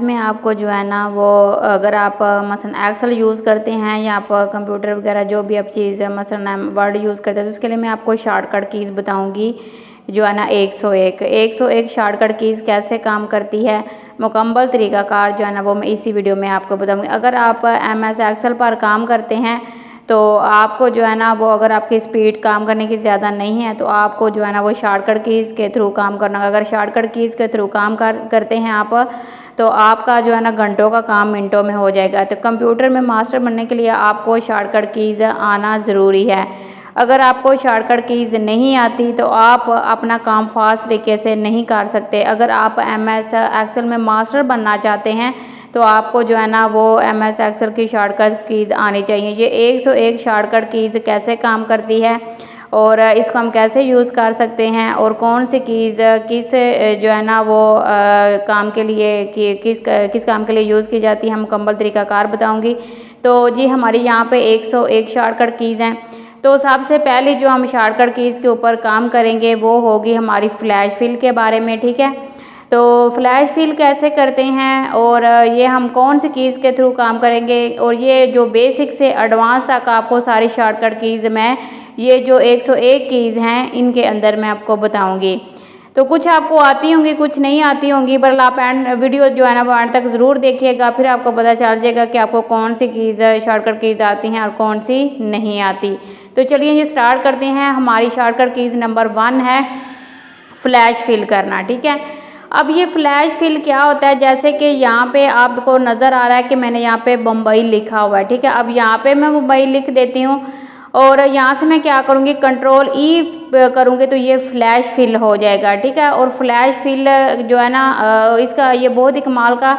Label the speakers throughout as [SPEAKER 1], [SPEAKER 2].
[SPEAKER 1] में आपको जो है ना वो अगर आप मसलन एक्सेल यूज़ करते हैं या आप कंप्यूटर वगैरह जो भी आप चीज़ मसलन वर्ड यूज़ करते हैं तो उसके लिए मैं आपको शॉर्टकट कीज़ बताऊंगी जो है ना 101 शॉर्टकट कीज़ कैसे काम करती है मुकम्मल तरीक़ाकार जो है ना वो मैं इसी वीडियो में आपको बताऊंगी। अगर आप MS एक्सेल पर काम करते हैं तो आपको जो है ना वो अगर आपकी स्पीड काम करने की ज़्यादा नहीं है तो आपको जो है ना वो शॉर्टकट कीज़ के थ्रू काम करना। अगर शॉर्टकट कीज़ के थ्रू काम करते हैं आप तो आपका जो है ना घंटों का काम मिनटों में हो जाएगा। तो कंप्यूटर में मास्टर बनने के लिए आपको शॉर्टकट कीज़ आना ज़रूरी है। अगर आपको शॉर्टकट कीज़ नहीं आती तो आप अपना काम फास्ट तरीके से नहीं कर सकते। अगर आप MS एक्सेल में मास्टर बनना चाहते हैं तो आपको जो है ना वो MS एक्सेल की शॉर्टकट कीज़ आनी चाहिए। ये 101 शॉर्टकट कीज़ कैसे काम करती है और इसको हम कैसे यूज़ कर सकते हैं और कौन सी कीज़ किस जो है ना वो काम के लिए किस काम के लिए यूज़ की जाती है हम मुकम्मल तरीक़ाकार बताऊंगी। तो जी हमारी यहाँ पे 101 शॉर्टकट कीज़ हैं। तो सबसे पहले जो हम शॉर्टकट कीज़ के ऊपर काम करेंगे वो होगी हमारी फ्लैश फिल के बारे में, ठीक है। तो फ्लैश फिल कैसे करते हैं और ये हम कौन सी कीज़ के थ्रू काम करेंगे और ये जो बेसिक से एडवांस तक आपको सारी शॉर्टकट कीज़ मैं ये जो 101 कीज़ हैं इनके अंदर मैं आपको बताऊंगी। तो कुछ आपको आती होंगी कुछ नहीं आती होंगी, पर आप वीडियो जो है ना वो एंड तक ज़रूर देखिएगा, फिर आपको पता चल जाएगा कि आपको कौन सी कीज़ शॉर्टकट कीज़ आती हैं और कौन सी नहीं आती। तो चलिए ये स्टार्ट करते हैं। हमारी शॉर्टकट कीज़ नंबर 1 है फ्लैश फिल करना, ठीक है। अब ये फ्लैश फिल क्या होता है, जैसे कि यहाँ पे आपको नज़र आ रहा है कि मैंने यहाँ पे बम्बई लिखा हुआ है, ठीक है। अब यहाँ पे मैं मुंबई लिख देती हूँ और यहाँ से मैं क्या करूँगी कंट्रोल ई करूँगी तो ये फ्लैश फिल हो जाएगा, ठीक है। और फ्लैश फिल जो है ना इसका ये बहुत ही कमाल का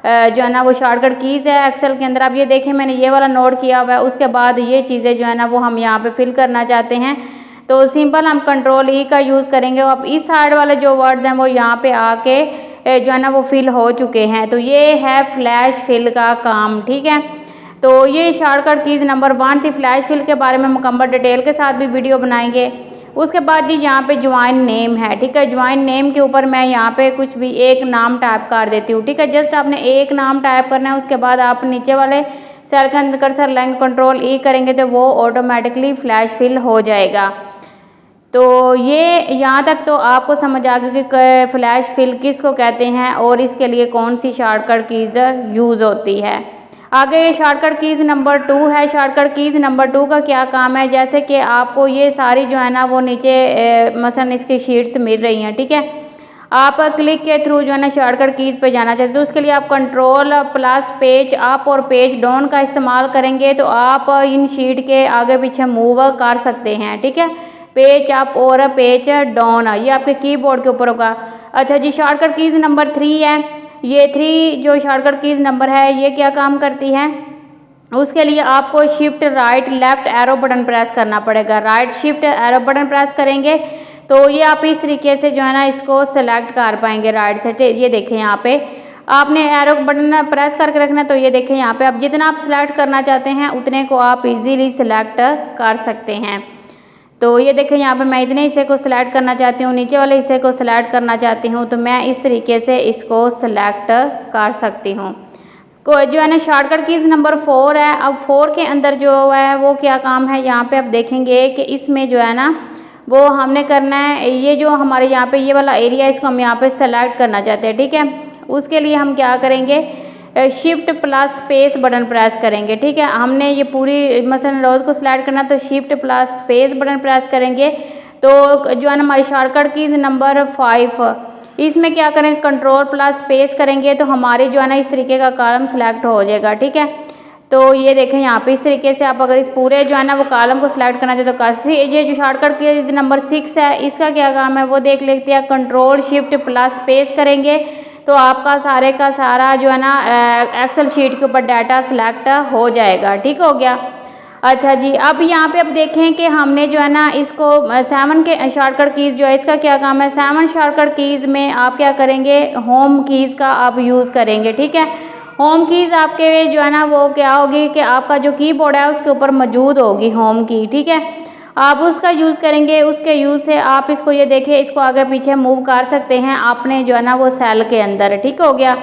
[SPEAKER 1] जो है ना वो शॉर्टकट कीज़ है एक्सेल के अंदर। आप ये देखें मैंने ये वाला नोट किया हुआ है, उसके बाद ये चीज़ें जो है ना वो हम यहाँ पे फिल करना चाहते हैं तो सिंपल हम कंट्रोल ई का यूज़ करेंगे। अब इस साइड वाले जो वर्ड्स हैं वो यहाँ पे आके जो है ना वो फिल हो चुके हैं। तो ये है फ्लैश फिल का काम, ठीक है। तो ये शॉर्टकट कीज़ नंबर 1 थी। फ्लैश फिल के बारे में मुकम्मल डिटेल के साथ भी वीडियो बनाएंगे। उसके बाद जी यहाँ पे ज्वाइन नेम है, ठीक है। ज्वाइन नेम के ऊपर मैं यहाँ पे कुछ भी एक नाम टाइप कर देती हूँ, ठीक है। जस्ट आपने एक नाम टाइप करना है, उसके बाद आप नीचे वाले सेल के अंदर कर्सर लाएंगे, कंट्रोल ई करेंगे तो वो ऑटोमेटिकली फ्लैश फिल हो जाएगा। तो ये यहाँ तक तो आपको समझ आ गया कि फ्लैश फिल किसको कहते हैं और इसके लिए कौन सी शॉर्टकट कीज़ यूज़ होती है। आगे शॉर्टकट कीज़ नंबर 2 है। शॉर्टकट कीज़ नंबर 2 का क्या काम है, जैसे कि आपको ये सारी जो है ना वो नीचे मसलन इसकी शीट्स मिल रही हैं, ठीक है। आप क्लिक के थ्रू जो है ना शॉर्टकट कीज़ पे जाना चाहते हो तो उसके लिए आप कंट्रोल प्लस पेज अप और पेज डाउन का इस्तेमाल करेंगे तो आप इन शीट के आगे पीछे मूव कर सकते हैं, ठीक है। पेज अप और पेज डाउन ये आपके कीबोर्ड के ऊपर होगा। अच्छा जी शॉर्टकट कीज़ नंबर 3 है। ये 3 जो शॉर्टकट कीज़ नंबर है ये क्या काम करती है, उसके लिए आपको shift right left arrow button press करना पड़ेगा। Right shift arrow button press करेंगे तो ये आप इस तरीके से जो है ना इसको सेलेक्ट कर पाएंगे राइट से। ये देखें यहाँ पे आपने एरो बटन प्रेस करके रखना है तो ये देखें यहाँ पे आप जितना आप सिलेक्ट करना चाहते हैं उतने को आप इजीली सिलेक्ट कर सकते हैं। तो ये देखें यहाँ पे मैं इतने हिस्से को सिलेक्ट करना चाहती हूँ, नीचे वाले हिस्से को सिलेक्ट करना चाहती हूँ तो मैं इस तरीके से इसको सिलेक्ट कर सकती हूँ। को जो है ना शॉर्टकट कीज़ नंबर 4 है। अब 4 के अंदर जो है वो क्या काम है, यहाँ पे आप देखेंगे कि इसमें जो है ना वो हमने करना है ये जो हमारे यहाँ पे ये वाला एरिया है इसको हम यहाँ पे सेलेक्ट करना चाहते हैं, ठीक है। उसके लिए हम क्या करेंगे shift plus space button press करेंगे, ठीक है। हमने ये पूरी मसलन रोज़ को सिलेक्ट करना तो shift plus space button press करेंगे तो जो है ना हमारी शॉर्टकट कीज़ नंबर 5 इसमें क्या करेंगे कंट्रोल प्लस स्पेस करेंगे तो हमारे जो है ना इस तरीके का कॉलम सेलेक्ट हो जाएगा, ठीक है। तो ये देखें यहाँ पे इस तरीके से आप अगर इस पूरे जो है ना वो कॉलम को सिलेक्ट करना चाहते तो ये जो शॉर्टकट कीज़ नंबर 6 है इसका क्या काम है वो देख लेते हैं। कंट्रोल शिफ्ट प्लस स्पेस करेंगे तो आपका सारे का सारा जो है ना एक्सेल शीट के ऊपर डाटा सिलेक्ट हो जाएगा, ठीक हो गया। अच्छा जी अब यहाँ पे अब देखें कि हमने जो है ना इसको 7 के शॉर्टकट कीज़ जो है इसका क्या काम है। 7 शॉर्टकट कीज़ में आप क्या करेंगे होम कीज़ का आप यूज़ करेंगे, ठीक है। होम कीज़ आपके जो है ना वो क्या होगी कि आपका जो कीबोर्ड है उसके ऊपर मौजूद होगी होम की, ठीक है। आप उसका यूज़ करेंगे, उसके यूज़ से आप इसको ये देखें इसको आगे पीछे मूव कर सकते हैं आपने जो है ना वो सेल के अंदर, ठीक हो गया।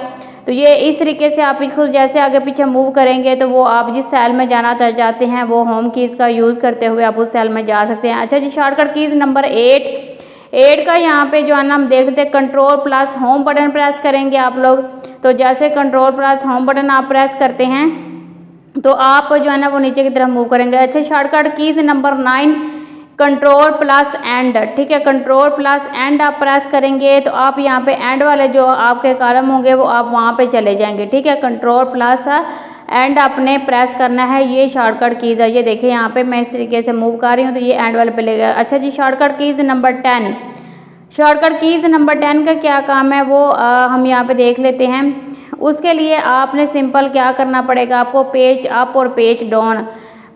[SPEAKER 1] तो ये इस तरीके से आप इसको जैसे आगे पीछे मूव करेंगे तो वो आप जिस सेल में जाना चाहते हैं वो होम कीज़ का यूज़ करते हुए आप उस सेल में जा सकते हैं। अच्छा जी, शॉर्टकट कीज़ नंबर 8 का यहाँ पे जो है ना हम देखते हैं control plus home button press करेंगे आप लोग। तो जैसे कंट्रोल प्लस होम बटन आप प्रेस करते हैं तो आप जो है ना वो नीचे की तरफ मूव करेंगे। अच्छा, shortcut keys number 9 control plus and, ठीक है, कंट्रोल प्लस एंड आप प्रेस करेंगे तो आप यहाँ पे एंड वाले जो आपके कॉलम होंगे वो आप वहाँ पे चले जाएंगे, ठीक है। कंट्रोल प्लस एंड आपने प्रेस करना है, ये शॉर्टकट कीज़ है। ये देखिए यहाँ पे मैं इस तरीके से मूव कर रही हूँ तो ये एंड वाले पे ले गया। अच्छा जी, shortcut keys number 10, shortcut keys number 10 का क्या काम है वो हम यहाँ पे देख लेते हैं। उसके लिए आपने सिंपल क्या करना पड़ेगा, आपको पेज अप और पेज डाउन,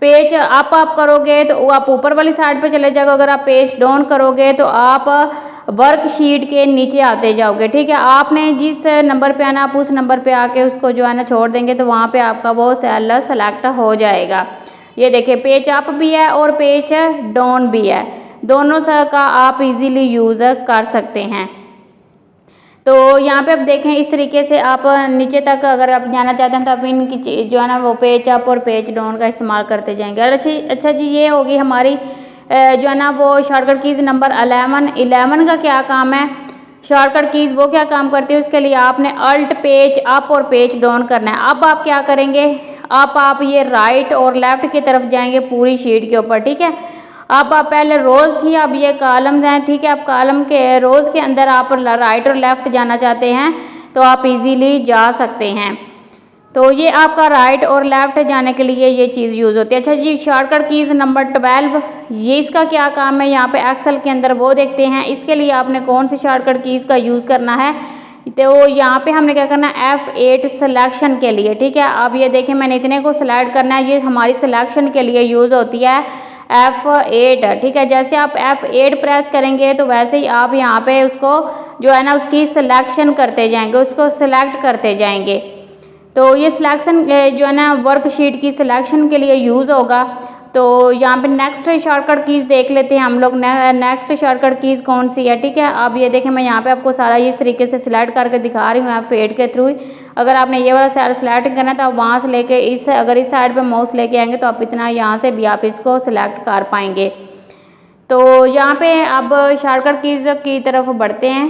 [SPEAKER 1] पेज अप आप करोगे तो आप ऊपर वाली साइड पे चले जाओगे, अगर आप पेज डाउन करोगे तो आप वर्कशीट के नीचे आते जाओगे, ठीक है। आपने जिस नंबर पे आना आप उस नंबर पे आके उसको जो है ना छोड़ देंगे तो वहाँ पे आपका वो सेल सेलेक्ट हो जाएगा। ये देखिए पेज अप भी है और पेज डाउन भी है, दोनों का आप इजीली यूज़ कर सकते हैं। तो यहाँ पे आप देखें इस तरीके से आप नीचे तक अगर आप जाना चाहते हैं तो आप इनकी जो है ना वो पेज अप और पेज डाउन का इस्तेमाल करते जाएंगे। और अच्छा जी, ये होगी हमारी जो है ना वो शॉर्टकट कीज़ नंबर 11 का क्या काम है, शॉर्टकट कीज़ वो क्या काम करती है, उसके लिए आपने अल्ट पेज अप और पेज डाउन करना है। अब आप क्या करेंगे, आप ये राइट और लेफ़्ट की तरफ जाएंगे पूरी शीट के ऊपर, ठीक है। अब आप पहले रोज़ थी, अब ये कॉलम्स हैं, ठीक है। आप कॉलम के रोज़ के अंदर आप राइट और लेफ़्ट जाना चाहते हैं तो आप इजीली जा सकते हैं। तो ये आपका राइट और लेफ़्ट जाने के लिए ये चीज़ यूज़ होती है। अच्छा जी, शॉर्टकट कीज़ नंबर 12, ये इसका क्या काम है, यहाँ पे एक्सेल के अंदर वो देखते हैं। इसके लिए आपने कौन सी शॉर्टकट कीज़ का यूज़ करना है, तो यहाँ पे हमने क्या करना है F8 सिलेक्शन के लिए, ठीक है। अब ये देखें मैंने इतने को सिलेक्ट करना है, ये हमारी सिलेक्शन के लिए यूज़ होती है F8, ठीक है। जैसे आप F8 प्रेस करेंगे तो वैसे ही आप यहाँ पे उसको जो है ना उसकी सिलेक्शन करते जाएंगे, उसको सिलेक्ट करते जाएंगे। तो ये सिलेक्शन जो है ना वर्कशीट की सिलेक्शन के लिए यूज़ होगा। तो यहाँ पे नेक्स्ट शॉर्टकट कीज़ देख लेते हैं हम लोग, नेक्स्ट शॉर्टकट कीज़ कौन सी है, ठीक है। अब ये देखें मैं यहाँ पे आपको सारा इस तरीके से सिलेक्ट करके दिखा रही हूँ F8 के थ्रू। अगर आपने ये वाला साइड सिलेक्ट करना है तो आप वहाँ से लेके अगर इस साइड पे माउस लेके आएंगे तो आप इतना यहाँ से भी आप इसको सिलेक्ट कर पाएंगे। तो यहाँ पे अब शॉर्टकट कीज़ की तरफ बढ़ते हैं।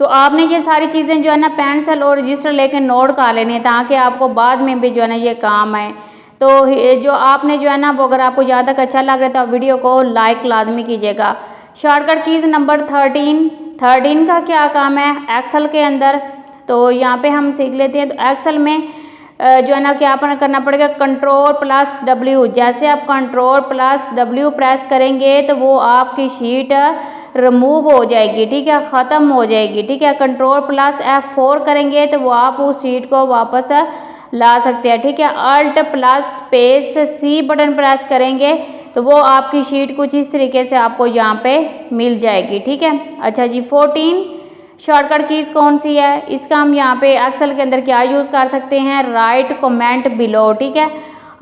[SPEAKER 1] तो आपने ये सारी चीज़ें जो है ना पेंसिल और रजिस्टर लेके नोट कर लेनी है ताकि आपको बाद में भी जो है ना ये काम आए। तो जो आपने जो है ना वो अगर आपको जहाँ तक अच्छा लग रहा है तो आप वीडियो को लाइक लाजमी कीजिएगा। शॉर्टकट कीज़ नंबर 13 का क्या काम है एक्सेल के अंदर, तो यहाँ पे हम सीख लेते हैं। तो एक्सेल में जो है ना क्या करना पड़ेगा, कंट्रोल प्लस W, जैसे आप कंट्रोल प्लस W प्रेस करेंगे तो वो आपकी शीट रिमूव हो जाएगी, ठीक है, ख़त्म हो जाएगी, ठीक है। कंट्रोल प्लस F4 करेंगे तो वो आप उस शीट को वापस ला सकते हैं, ठीक है। Alt plus space C button press करेंगे तो वो आपकी शीट कुछ इस तरीके से आपको यहाँ पे मिल जाएगी, ठीक है। अच्छा जी, 14 शॉर्टकट कीज़ कौन सी है, इसका हम यहाँ पे एक्सेल के अंदर क्या यूज़ कर सकते हैं, राइट कमेंट बिलो, ठीक है।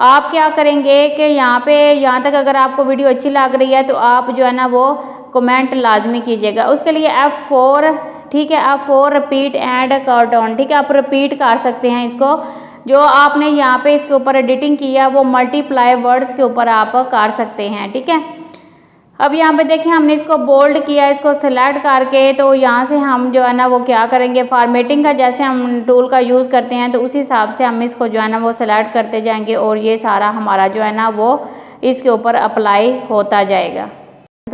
[SPEAKER 1] आप क्या करेंगे कि यहाँ पे यहाँ तक अगर आपको वीडियो अच्छी लग रही है तो आप जो है ना वो कमेंट लाजमी कीजिएगा। उसके लिए F4, ठीक है, F4 repeat and cut on, ठीक है, आप रिपीट कर सकते हैं इसको। जो आपने यहाँ पे इसके ऊपर एडिटिंग किया वो मल्टीप्लाई वर्ड्स के ऊपर आप कर सकते हैं, ठीक है। अब यहाँ पे देखें हमने इसको बोल्ड किया, इसको सेलेक्ट करके तो यहाँ से हम जो है ना वो क्या करेंगे, फॉर्मेटिंग का जैसे हम टूल का यूज़ करते हैं तो उसी हिसाब से हम इसको जो है ना वो सेलेक्ट करते जाएंगे और ये सारा हमारा जो है ना वो इसके ऊपर अप्लाई होता जाएगा।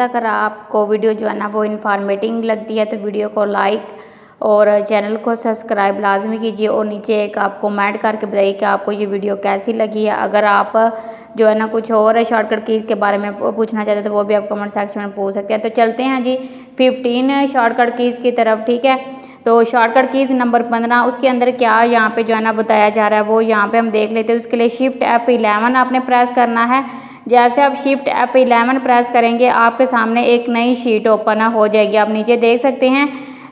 [SPEAKER 1] अगर आपको वीडियो जो है ना वो इन्फॉर्मेटिव लगती है तो वीडियो को लाइक और चैनल को सब्सक्राइब लाजमी कीजिए और नीचे एक आप कमेंट करके बताइए कि आपको ये वीडियो कैसी लगी है। अगर आप जो है ना कुछ और शॉर्टकट कीज़ के बारे में पूछना चाहते हैं तो वो भी आप कमेंट सेक्शन में पूछ सकते हैं। तो चलते हैं जी 15 शॉर्टकट कीज़ की तरफ, ठीक है। तो शॉर्टकट कीज़ नंबर 15, उसके अंदर क्या यहाँ पे जो है ना बताया जा रहा है वो यहाँ पे हम देख लेते हैं। उसके लिए शिफ्ट F11 आपने प्रेस करना है। जैसे आप शिफ्ट F11 प्रेस करेंगे आपके सामने एक नई शीट ओपन हो जाएगी, आप नीचे देख सकते हैं।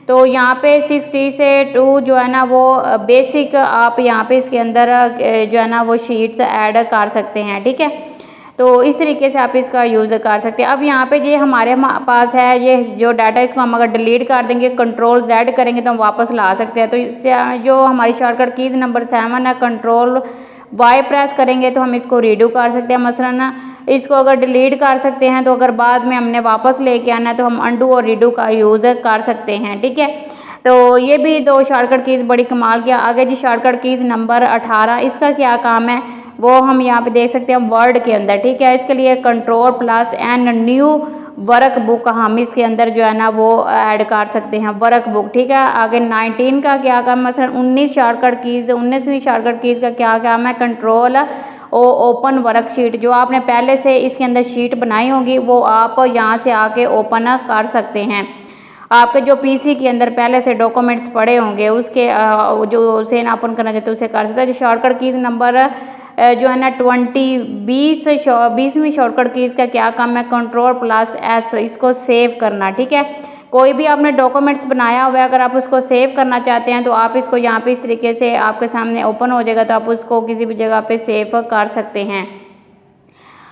[SPEAKER 1] तो यहाँ पे 60 से 2 जो है ना वो बेसिक आप यहाँ पे इसके अंदर जो है ना वो शीट्स ऐड कर सकते हैं, ठीक है। तो इस तरीके से आप इसका यूज़ कर सकते हैं। अब यहाँ पे ये हमारे पास है ये जो डाटा, इसको हम अगर डिलीट कर देंगे, Ctrl Z करेंगे तो हम वापस ला सकते हैं। तो इससे जो हमारी शॉर्टकट कीज़ नंबर 7 है, Ctrl Y प्रेस करेंगे तो हम इसको रीडू कर सकते हैं। मसलन इसको अगर डिलीट कर सकते हैं, तो अगर बाद में हमने वापस लेके आना है तो हम अंडू और रीडू का यूज़ कर सकते हैं। ठीक है, तो ये भी दो शॉर्टकट कीज़ बड़ी कमाल की। आगे जी शॉर्टकट कीज़ नंबर 18, इसका क्या काम है वो हम यहाँ पे देख सकते हैं वर्ड के अंदर। ठीक है, इसके लिए Ctrl+N न्यू वर्क बुक हम इसके अंदर जो है ना वो ऐड कर सकते हैं, वर्क बुक। ठीक है, आगे 19 का क्या काम, मसलन 19 शॉर्टकट कीज़, 19वीं शॉर्टकट कीज़ का क्या काम है, Ctrl ओपन वर्कशीट। जो आपने पहले से इसके अंदर शीट बनाई होगी वो आप यहाँ से आके ओपन कर सकते हैं। आपके जो पीसी के अंदर पहले से डॉक्यूमेंट्स पड़े होंगे उसके जो उसे ओपन करना चाहते हैं उसे कर सकते हैं। जो शॉर्टकट कीज़ नंबर जो है ना 20वीं शॉर्टकट कीज़ का क्या काम है, Ctrl+S, इसको सेव करना। ठीक है, कोई भी आपने डॉक्यूमेंट्स बनाया हुआ है, अगर आप उसको सेव करना चाहते हैं तो आप इसको यहाँ पे इस तरीके से आपके सामने ओपन हो जाएगा, तो आप उसको किसी भी जगह पे सेव कर सकते हैं।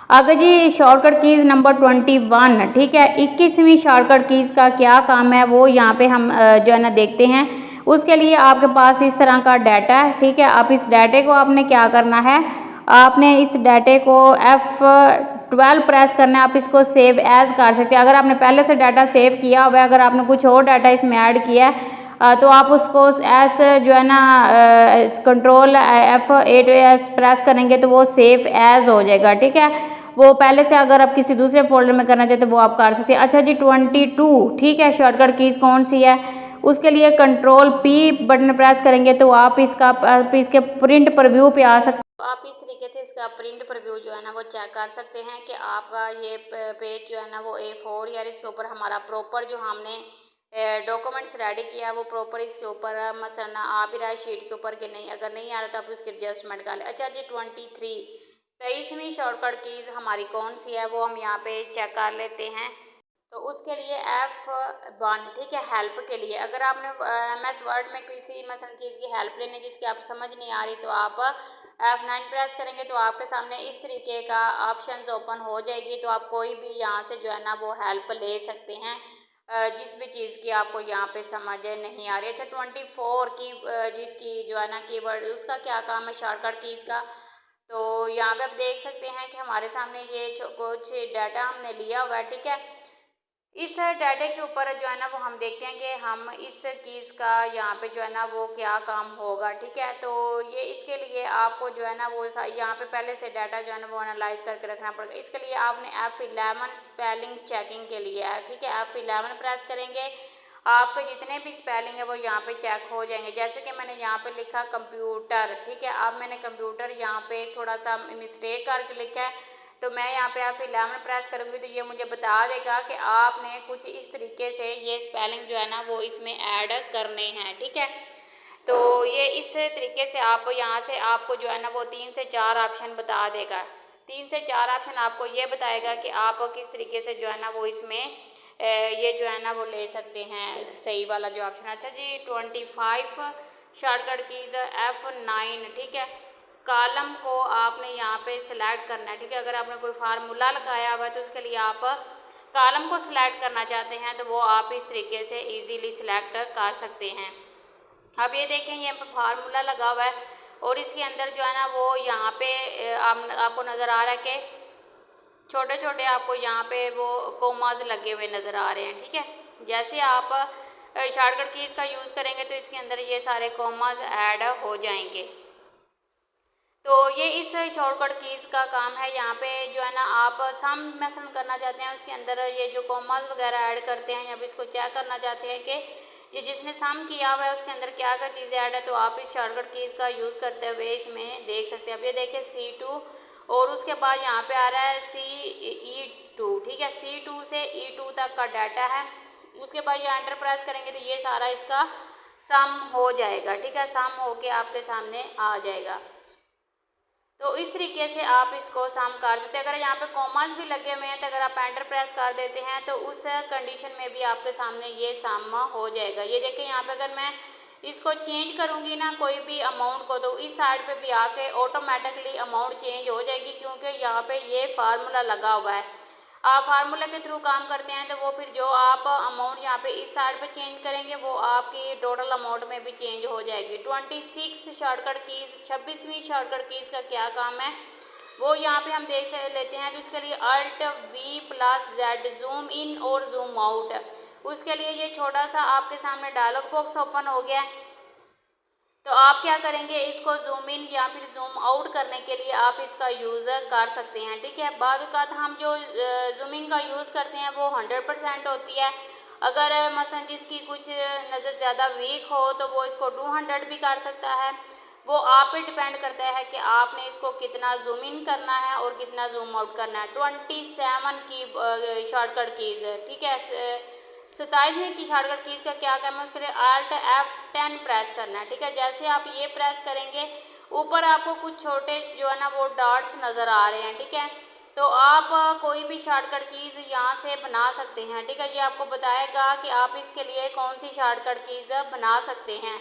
[SPEAKER 1] आगे जी शॉर्टकट कीज़ नंबर 21। ठीक है, 21वीं शॉर्टकट कीज़ का क्या काम है वो यहाँ पे हम जो है ना देखते हैं। उसके लिए आपके पास इस तरह का डाटा है। ठीक है, आप इस डाटे को आपने क्या करना है, आपने इस डाटे को F12 प्रेस करना है। आप इसको सेव एज कर सकते हैं। अगर आपने पहले से डाटा सेव किया हुआ है, अगर आपने कुछ और डाटा इसमें ऐड किया है तो आप उसको एस जो है ना Ctrl+F8 प्रेस करेंगे तो वो सेव एज हो जाएगा। ठीक है, वो पहले से अगर आप किसी दूसरे फोल्डर में करना चाहते हैं वो आप कर सकते हैं। अच्छा जी 22। ठीक है, शॉर्टकट कीज़ कौन सी है, उसके लिए Ctrl+P बटन प्रेस करेंगे तो आप इसके प्रिंट प्रीव्यू पे आ सकते हैं। आप इस तरीके से इसका प्रिंट प्रीव्यू जो है ना वो चेक कर सकते हैं कि आपका ये पेज जो है ना वो A4 या इसके ऊपर हमारा प्रॉपर जो हमने डॉक्यूमेंट्स रेडी किया है वो प्रॉपर इसके ऊपर मसलन आ भी रहा है शीट के ऊपर कि नहीं। अगर नहीं आ रहा तो आप उसकी एडजस्टमेंट कर लें। अच्छा जी 23वीं शॉर्टकट कीज़ हमारी कौन सी है वो हम यहाँ पे चेक कर लेते हैं। तो उसके लिए F1। ठीक है, हेल्प के लिए अगर आपने MS वर्ड में किसी मसलन चीज़ की हेल्प लेनी जिसकी आप समझ नहीं आ रही तो आप F9 प्रेस करेंगे तो आपके सामने इस तरीके का ऑप्शंस ओपन हो जाएगी। तो आप कोई भी यहाँ से जो है ना वो हेल्प ले सकते हैं जिस भी चीज़ की आपको यहाँ पे समझ नहीं आ रही। अच्छा 24 की जिसकी जो है ना कीवर्ड, उसका क्या काम है शॉर्टकट कीज़ का। तो यहाँ पे आप देख सकते हैं कि हमारे सामने ये कुछ डाटा हमने लिया हुआ है। ठीक है, इस डाटे के ऊपर जो है ना वो हम देखते हैं कि हम इस कीज़ का यहाँ पे जो है ना वो क्या काम होगा। ठीक है, तो ये इसके लिए आपको जो है ना वो यहाँ पे पहले से डाटा जो है ना वो एनालाइज करके रखना पड़ेगा। इसके लिए आपने F11 स्पेलिंग चेकिंग के लिए है। ठीक है, F11 प्रेस करेंगे, आपके जितने भी स्पेलिंग है वो यहाँ पे चेक हो जाएंगे। जैसे कि मैंने यहाँ पे लिखा कंप्यूटर। ठीक है, अब मैंने कंप्यूटर यहाँ पे थोड़ा सा मिस्टेक करके लिखा है तो मैं यहाँ पे F11 प्रेस करूँगी तो ये मुझे बता देगा कि आपने कुछ इस तरीके से ये स्पेलिंग जो है ना वो इसमें ऐड करने हैं। ठीक है, तो ये इस तरीके से आप यहाँ से आपको जो है ना वो 3 से 4 ऑप्शन बता देगा। 3 से 4 ऑप्शन आपको ये बताएगा कि आप किस तरीके से जो है ना वो इसमें ये जो है ना वो ले सकते हैं सही वाला जो ऑप्शन। अच्छा जी 25 शॉर्टकट कीज़ F9। ठीक है, कॉलम को आपने यहाँ पे सिलेक्ट करना है। ठीक है, अगर आपने कोई फार्मूला लगाया हुआ है तो उसके लिए आप कॉलम को सिलेक्ट करना चाहते हैं तो वो आप इस तरीके से इजीली सिलेक्ट कर सकते हैं। अब ये देखें यहाँ पे फार्मूला लगा हुआ है और इसके अंदर जो है ना वो यहाँ पे आपको नज़र आ रहा है कि छोटे छोटे आपको यहाँ पे वो कोमाज लगे हुए नज़र आ रहे हैं। ठीक है, जैसे आप शॉर्टकट कीज़ का यूज़ करेंगे तो इसके अंदर ये सारे कोमाज ऐड हो जाएंगे। तो ये इस शॉर्टकट कीज़ का काम है। यहाँ पे जो है ना आप सम मसलन करना चाहते हैं उसके अंदर ये जो कॉमास वगैरह ऐड करते हैं या फिर इसको चेक करना चाहते हैं कि ये जिसने सम किया हुआ है उसके अंदर क्या क्या चीज़ें ऐड है तो आप इस शॉर्टकट कीज़ का यूज़ करते हुए इसमें देख सकते हैं। अब ये देखिए C2 और उसके बाद यहाँ पे आ रहा है CE2। ठीक है, C2 से E2 तक का डाटा है। उसके बाद ये एंटर प्रेस करेंगे तो ये सारा इसका सम हो जाएगा। ठीक है, सम होके आपके सामने आ जाएगा। तो इस तरीके से आप इसको सम कर सकते हैं। अगर यहाँ पे कॉमास भी लगे हुए हैं तो अगर आप एंटर प्रेस कर देते हैं तो उस कंडीशन में भी आपके सामने ये सम हो जाएगा। ये देखें यहाँ पे अगर मैं इसको चेंज करूँगी ना कोई भी अमाउंट को, तो इस साइड पे भी आके ऑटोमेटिकली अमाउंट चेंज हो जाएगी, क्योंकि यहाँ पे ये फार्मूला लगा हुआ है। आप फार्मूला के थ्रू काम करते हैं तो वो फिर जो आप अमाउंट यहाँ पे इस साइड पे चेंज करेंगे वो आपकी टोटल अमाउंट में भी चेंज हो जाएगी। 26 शॉर्टकट कीज़, 26वीं शॉर्टकट कीज़ का क्या काम है वो यहाँ पे हम देख लेते हैं। तो इसके लिए Alt V plus Z zoom in और जूम आउट, उसके लिए ये छोटा सा आपके सामने डायलॉग बॉक्स ओपन हो गया है। तो आप क्या करेंगे, इसको जूम इन या फिर जूम आउट करने के लिए आप इसका यूज़ कर सकते हैं, ठीक है। बाद का हम जो जूमिंग का यूज़ करते हैं वो 100% होती है। अगर मसलन जिसकी कुछ नज़र ज़्यादा वीक हो तो वो इसको 200 भी कर सकता है। वो आप पे डिपेंड करता है कि आपने इसको कितना जूम इन करना है और कितना जूम आउट करना है। 27 की शॉर्टकट कीज़, ठीक है। 27वीं की शॉर्टकट कीज़ का क्या काम है, उसके लिए Alt F10 प्रेस करना है, ठीक है। जैसे आप ये प्रेस करेंगे ऊपर आपको कुछ छोटे जो है ना वो डॉट्स नज़र आ रहे हैं, ठीक है। तो आप कोई भी शॉर्टकट कीज़ यहाँ से बना सकते हैं, ठीक है। ये आपको बताएगा कि आप इसके लिए कौन सी शॉर्टकट कीज़ बना सकते हैं।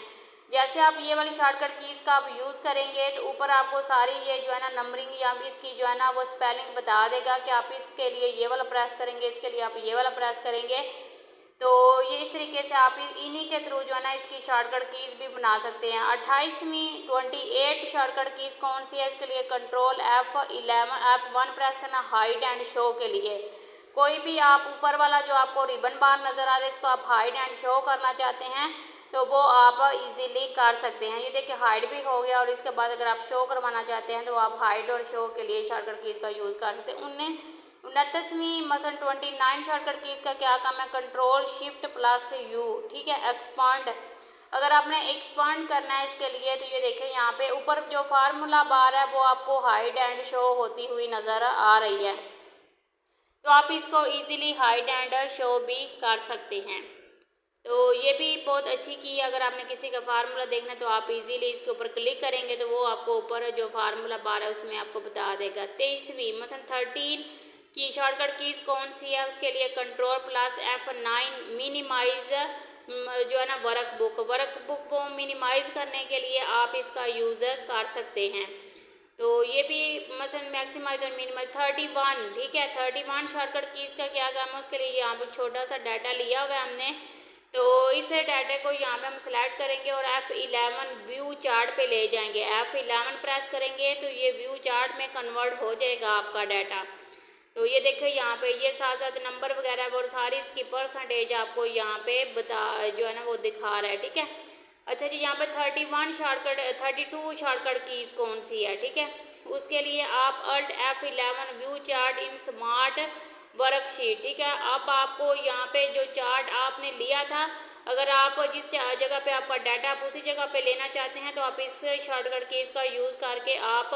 [SPEAKER 1] जैसे आप ये वाली शॉर्टकट कीज़ का आप यूज़ करेंगे तो ऊपर आपको सारी ये जो है ना नंबरिंग या इसकी जो है ना वो स्पेलिंग बता देगा कि आप इसके लिए ये वाला प्रेस करेंगे, इसके लिए आप ये वाला प्रेस करेंगे। तो ये इस तरीके से आप इन्हीं के थ्रू जो है ना इसकी शॉर्टकट कीज़ भी बना सकते हैं। 28वीं 28 शॉर्टकट कीज़ कौन सी है, इसके लिए कंट्रोल F1 प्रेस करना हाइड एंड शो के लिए। कोई भी आप ऊपर वाला जो आपको रिबन बार नज़र आ रहा है इसको आप हाइड एंड शो करना चाहते हैं तो वो आप इजीली कर सकते हैं। ये देखिए हाइड भी हो गया, और इसके बाद अगर आप शो करवाना चाहते हैं तो आप हाइड और शो के लिए शॉर्टकट कीज़ का यूज़ कर सकते हैं। 29वीं मसलन 29 शॉर्टकट कीज़ का क्या काम है, कंट्रोल शिफ्ट प्लस यू, ठीक है। एक्सपांड, अगर आपने एक्सपांड करना है इसके लिए तो ये देखें यहाँ पे ऊपर जो फार्मूला बार है वो आपको हाइड एंड शो होती हुई नज़र आ रही है। तो आप इसको इजीली हाइड एंड शो भी कर सकते हैं। तो ये भी बहुत अच्छी की, अगर आपने किसी का फार्मूला देखना है तो आप इजीली इसके ऊपर क्लिक करेंगे तो वो आपको ऊपर जो फार्मूला बार है उसमें आपको बता देगा। 23वीं मसलन 13 की शॉर्टकट कीज़ कौन सी है, उसके लिए कंट्रोल प्लस F9 मिनिमाइज जो है ना वर्क बुक को मिनिमाइज करने के लिए आप इसका यूज़ कर सकते हैं। तो ये भी मसलन मैक्सिमाइज और मिनिमाइज 31, ठीक है। 31 शॉर्टकट कीज़ का क्या काम है, उसके लिए यहाँ पर छोटा सा डाटा लिया हुआ है हमने, तो इस डाटा को यहाँ पे हम सेलेक्ट करेंगे और F11 व्यू चार्ट पे ले जाएंगे। F11 प्रेस करेंगे तो ये व्यू चार्ट में कन्वर्ट हो जाएगा आपका डाटा। तो ये देखिए यहाँ पे ये साथ साथ नंबर वगैरह और सारी इसकी परसेंटेज आपको यहाँ पे बता जो है ना वो दिखा रहा है, ठीक है। अच्छा जी, यहाँ पे 32 शॉर्टकट कीज़ कौन सी है, ठीक है। उसके लिए आप Alt F11 व्यू चार्ट इन स्मार्ट वर्कशीट, ठीक है। अब आपको यहाँ पे जो चार्ट आपने लिया था, अगर आप जिस जगह पे आपका डाटा आप उसी जगह पे लेना चाहते हैं तो आप इस शॉर्टकट कीज़ का यूज़ करके आप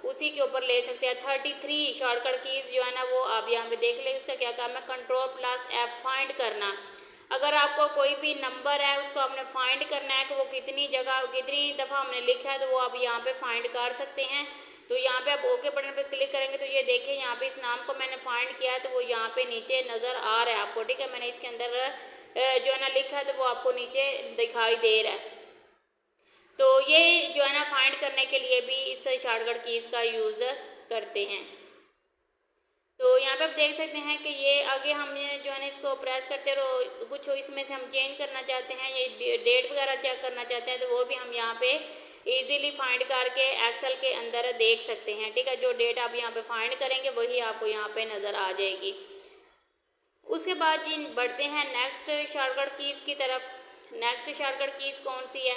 [SPEAKER 1] उसी के ऊपर ले सकते हैं। 33 शॉर्टकट कीज़ जो है ना वो आप यहाँ पे देख लें, उसका क्या काम है, कंट्रोल प्लस F फाइंड करना। अगर आपको कोई भी नंबर है उसको आपने फाइंड करना है कि वो कितनी जगह कितनी दफ़ा हमने लिखा है तो वो आप यहाँ पे फाइंड कर सकते हैं। तो यहाँ पे आप ओके बटन पे क्लिक करेंगे तो ये देखें यहाँ पे इस नाम को मैंने फाइंड किया है तो वो यहाँ पे नीचे नज़र आ रहा है आपको, ठीक है। मैंने इसके अंदर जो है ना लिखा है तो वो आपको नीचे दिखाई दे रहा है। तो ये जो है ना फाइंड करने के लिए भी इस शॉर्टकट कीज़ का यूज़ करते हैं। तो यहाँ पे आप देख सकते हैं कि ये आगे हम जो है ना इसको प्रेस करते रहो, कुछ इसमें से हम चेंज करना चाहते हैं, ये डेट वगैरह चेक करना चाहते हैं तो वो भी हम यहाँ पे इजीली फाइंड करके एक्सेल के अंदर देख सकते हैं, ठीक है। जो डेट आप यहाँ पे फाइंड करेंगे वही आपको यहाँ पे नज़र आ जाएगी। उसके बाद जी बढ़ते हैं नेक्स्ट शॉर्टकट कीज़ की तरफ। नेक्स्ट शॉर्टकट कीज़ कौन सी है,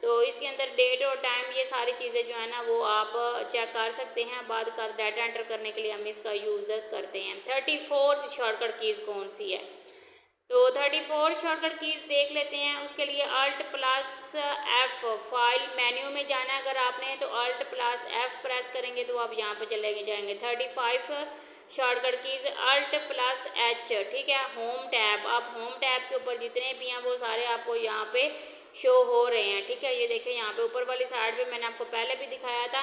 [SPEAKER 1] तो इसके अंदर डेट और टाइम ये सारी चीज़ें जो है ना वो आप चेक कर सकते हैं। बाद का डाटा एंटर करने के लिए हम इसका यूज़ करते हैं। 34 शॉर्टकट कीज़ कौन सी है, तो 34 शॉर्टकट कीज़ देख लेते हैं। उसके लिए Alt plus F file menu में जाना है अगर आपने तो Alt प्लस F प्रेस करेंगे तो आप यहाँ पे चले जाएंगे। 35 shortcut keys Alt plus H, ठीक है। होम टैब, आप होम टैब के ऊपर जितने भी हैं वो सारे आपको यहाँ पे शो हो रहे हैं, ठीक है। ये देखें यहाँ पे ऊपर वाली साइड पे मैंने आपको पहले भी दिखाया था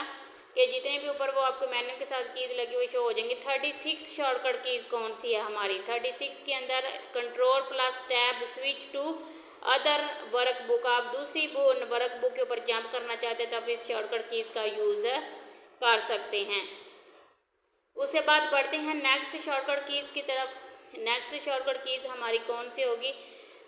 [SPEAKER 1] कि जितने भी ऊपर वो आपको मेन्यू के साथ कीज़ लगी हुई शो हो जाएंगी। 36 शॉर्टकट कीज़ कौन सी है हमारी, 36 के अंदर control plus tab switch to other workbook, आप दूसरी वर्कबुक के ऊपर जंप करना चाहते हैं तो आप इस शॉर्टकट कीज़ का यूज़ कर सकते हैं। उसके बाद बढ़ते हैं नेक्स्ट शॉर्टकट कीज़ की तरफ। नेक्स्ट शॉर्टकट कीज़ हमारी कौन सी होगी,